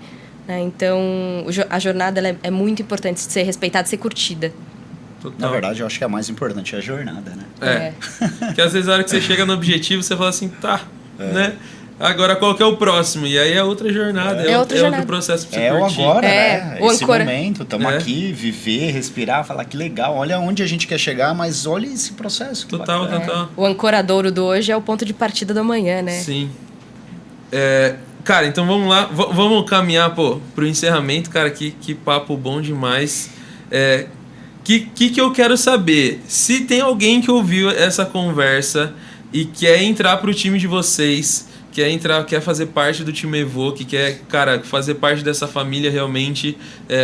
Né? Então, a jornada ela é muito importante de ser respeitada, de ser curtida. Total. Na verdade, eu acho que a mais importante é a jornada, né? Porque às vezes na hora que você chega no objetivo, você fala assim, tá, né? Agora qual que é o próximo? E aí é outra jornada, é outro processo pra você curtir. O agora, né? O esse ancora... momento, estamos aqui, viver, respirar, falar que legal, olha onde a gente quer chegar, mas olha esse processo. Total. O ancoradouro do hoje é o ponto de partida do amanhã, né? Sim. Cara, então vamos lá, vamos caminhar pro encerramento, cara, que papo bom demais. Que eu quero saber? Se tem alguém que ouviu essa conversa e quer entrar pro time de vocês, quer fazer parte do time Evoque, quer, cara, fazer parte dessa família realmente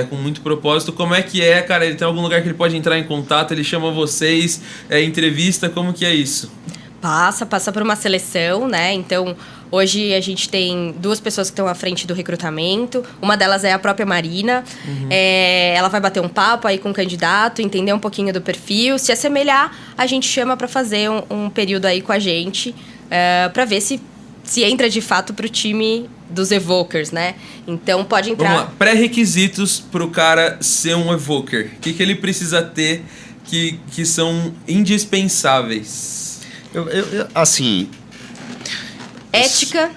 com muito propósito, como é que é, cara? Ele tem algum lugar que ele pode entrar em contato, ele chama vocês, entrevista, como que é isso? Passa por uma seleção, né? Então, hoje a gente tem 2 pessoas que estão à frente do recrutamento. Uma delas é a própria Marina. Uhum. Ela vai bater um papo aí com o candidato, entender um pouquinho do perfil. Se assemelhar, a gente chama para fazer um período aí com a gente. para ver se entra de fato pro time dos Evokers, né? Então pode entrar... Vamos lá, pré-requisitos pro cara ser um Evoker. O que ele precisa ter que são indispensáveis? Assim... Ética,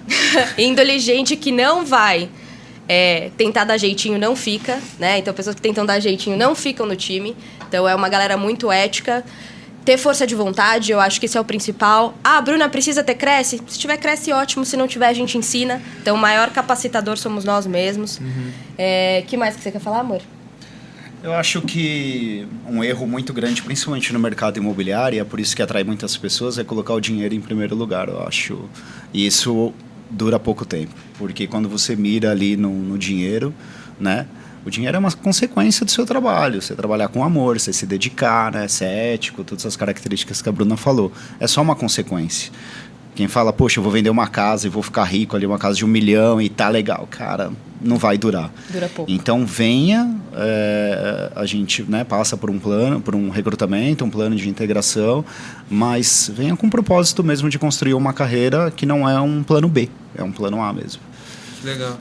índole, gente que não vai tentar dar jeitinho, não fica, né? Então pessoas que tentam dar jeitinho não ficam no time. Então é uma galera muito ética. Ter força de vontade, eu acho que esse é o principal. Ah, Bruna, precisa ter cresce? Se tiver cresce, ótimo. Se não tiver, a gente ensina. Então o maior capacitador somos nós mesmos. Que mais que você quer falar, amor? Eu acho que um erro muito grande, principalmente no mercado imobiliário, e é por isso que atrai muitas pessoas, é colocar o dinheiro em primeiro lugar, eu acho. E isso dura pouco tempo, porque quando você mira ali no dinheiro, né? O dinheiro é uma consequência do seu trabalho. Você trabalhar com amor, você se dedicar, né? Ser ético, todas as características que a Bruna falou. É só uma consequência. Quem fala, poxa, eu vou vender uma casa e vou ficar rico ali, uma casa de 1 milhão e tá legal. Cara, não vai durar. Dura pouco. Então venha, a gente, né, passa por um plano, por um recrutamento, um plano de integração, mas venha com o propósito mesmo de construir uma carreira que não é um plano B, é um plano A mesmo. Legal.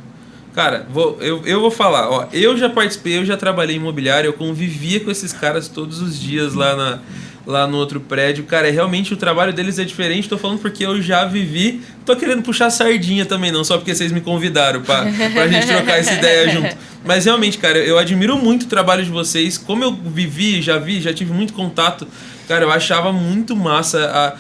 Cara, eu vou falar, ó, eu já participei, eu já trabalhei em imobiliário, eu convivia com esses caras todos os dias lá no outro prédio. Cara, realmente o trabalho deles é diferente, tô falando porque eu já vivi. Tô querendo puxar sardinha também, não só porque vocês me convidaram pra gente trocar essa ideia junto. Mas realmente, cara, eu admiro muito o trabalho de vocês. Como eu vivi, já tive muito contato, cara, eu achava muito massa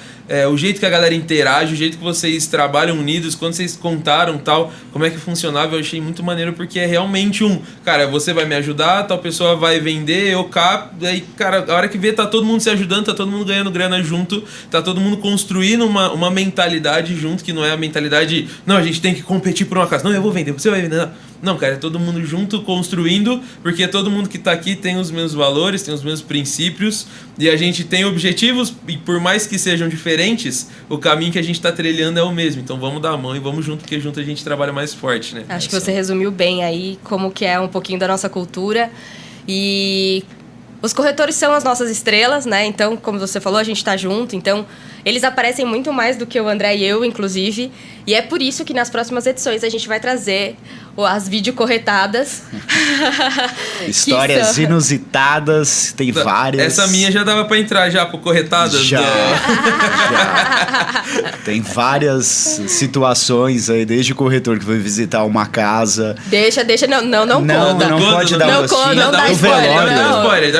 o jeito que a galera interage, o jeito que vocês trabalham unidos, quando vocês contaram tal, como é que funcionava, eu achei muito maneiro, porque é realmente cara, você vai me ajudar, tal pessoa vai vender, eu capto, aí, cara, a hora que vê, tá todo mundo se ajudando, tá todo mundo ganhando grana junto, tá todo mundo construindo uma mentalidade junto, que não é a mentalidade, não, a gente tem que competir por uma casa, não, eu vou vender, você vai vender, não, cara, é todo mundo junto, construindo, porque todo mundo que tá aqui tem os mesmos valores, tem os mesmos princípios, e a gente tem objetivos, e por mais que sejam diferentes, o caminho que a gente tá trilhando é o mesmo. Então vamos dar a mão e vamos junto, porque junto a gente trabalha mais forte, né? Acho que você resumiu bem aí como que é um pouquinho da nossa cultura. E os corretores são as nossas estrelas, né? Então, como você falou, a gente tá junto. Então, eles aparecem muito mais do que o André e eu, inclusive. E é por isso que nas próximas edições a gente vai trazer as videocorretadas. Histórias inusitadas, tem várias. Essa minha já dava pra entrar já pro corretadas? Já. Tem várias situações aí, desde o corretor que foi visitar uma casa. Deixa, não conta. Não pode dar não dá spoiler.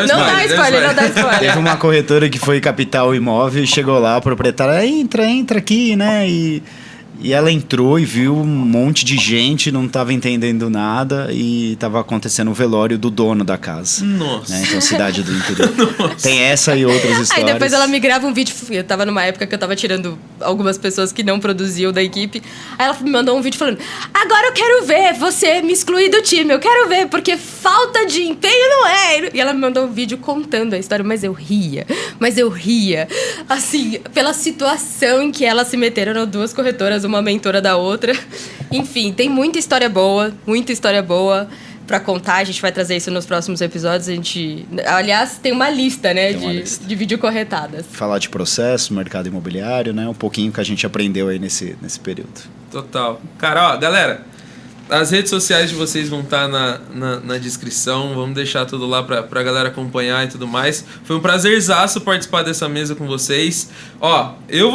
Não dá spoiler. Teve uma corretora que foi captar o imóvel e chegou lá, a proprietária, entra aqui, né? E ela entrou e viu um monte de gente, não estava entendendo nada e estava acontecendo o velório do dono da casa. Nossa. Né? Então, cidade do interior. Nossa. Tem essa e outras histórias. Aí depois ela me grava um vídeo. Eu tava numa época que eu tava tirando algumas pessoas que não produziam da equipe. Aí ela me mandou um vídeo falando: agora eu quero ver você me excluir do time. Eu quero ver, porque falta de empenho não é. E ela me mandou um vídeo contando a história, mas eu ria. Assim, pela situação em que elas se meteram. Eram duas corretoras, uma mentora da outra. Enfim, tem muita história boa pra contar. A gente vai trazer isso nos próximos episódios. Aliás, tem uma lista, né, de videocorretadas. Falar de processo, mercado imobiliário, né? Um pouquinho que a gente aprendeu aí nesse período. Total. Cara, ó, galera, as redes sociais de vocês vão estar na descrição. Vamos deixar tudo lá pra galera acompanhar e tudo mais. Foi um prazerzaço participar dessa mesa com vocês. Ó, eu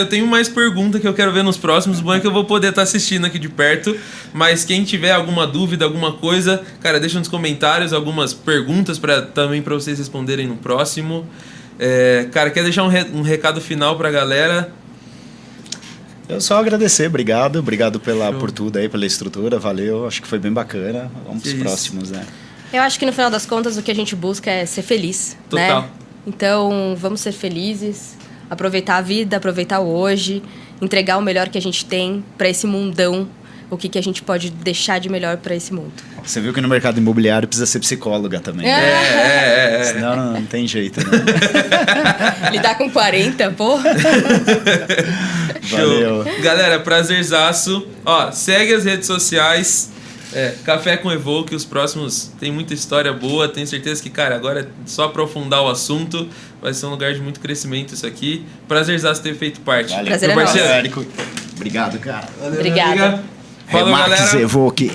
tenho mais pergunta que eu quero ver nos próximos. Bom é que eu vou poder estar assistindo aqui de perto. Mas quem tiver alguma dúvida, alguma coisa, cara, deixa nos comentários algumas perguntas também pra vocês responderem no próximo. Cara, quer deixar um recado final pra galera? Eu só agradecer, obrigado por tudo aí, pela estrutura, valeu, acho que foi bem bacana, vamos pros próximos, né? Eu acho que no final das contas o que a gente busca é ser feliz, Total. Né? Então vamos ser felizes, aproveitar a vida, aproveitar o hoje, entregar o melhor que a gente tem pra esse mundão, o que a gente pode deixar de melhor pra esse mundo. Você viu que no mercado imobiliário precisa ser psicóloga também. Senão não tem jeito, né? Lidar com 40, porra. Valeu. Galera, prazerzaço. Ó, segue as redes sociais. Café com Evoque, os próximos tem muita história boa, tenho certeza que, cara, agora é só aprofundar o assunto, vai ser um lugar de muito crescimento isso aqui. Prazerzaço ter feito parte. Valeu. Prazer é Meu nosso. parceiro. Érico. Obrigado, cara. Obrigada. Falou, Remax galera. Evoque.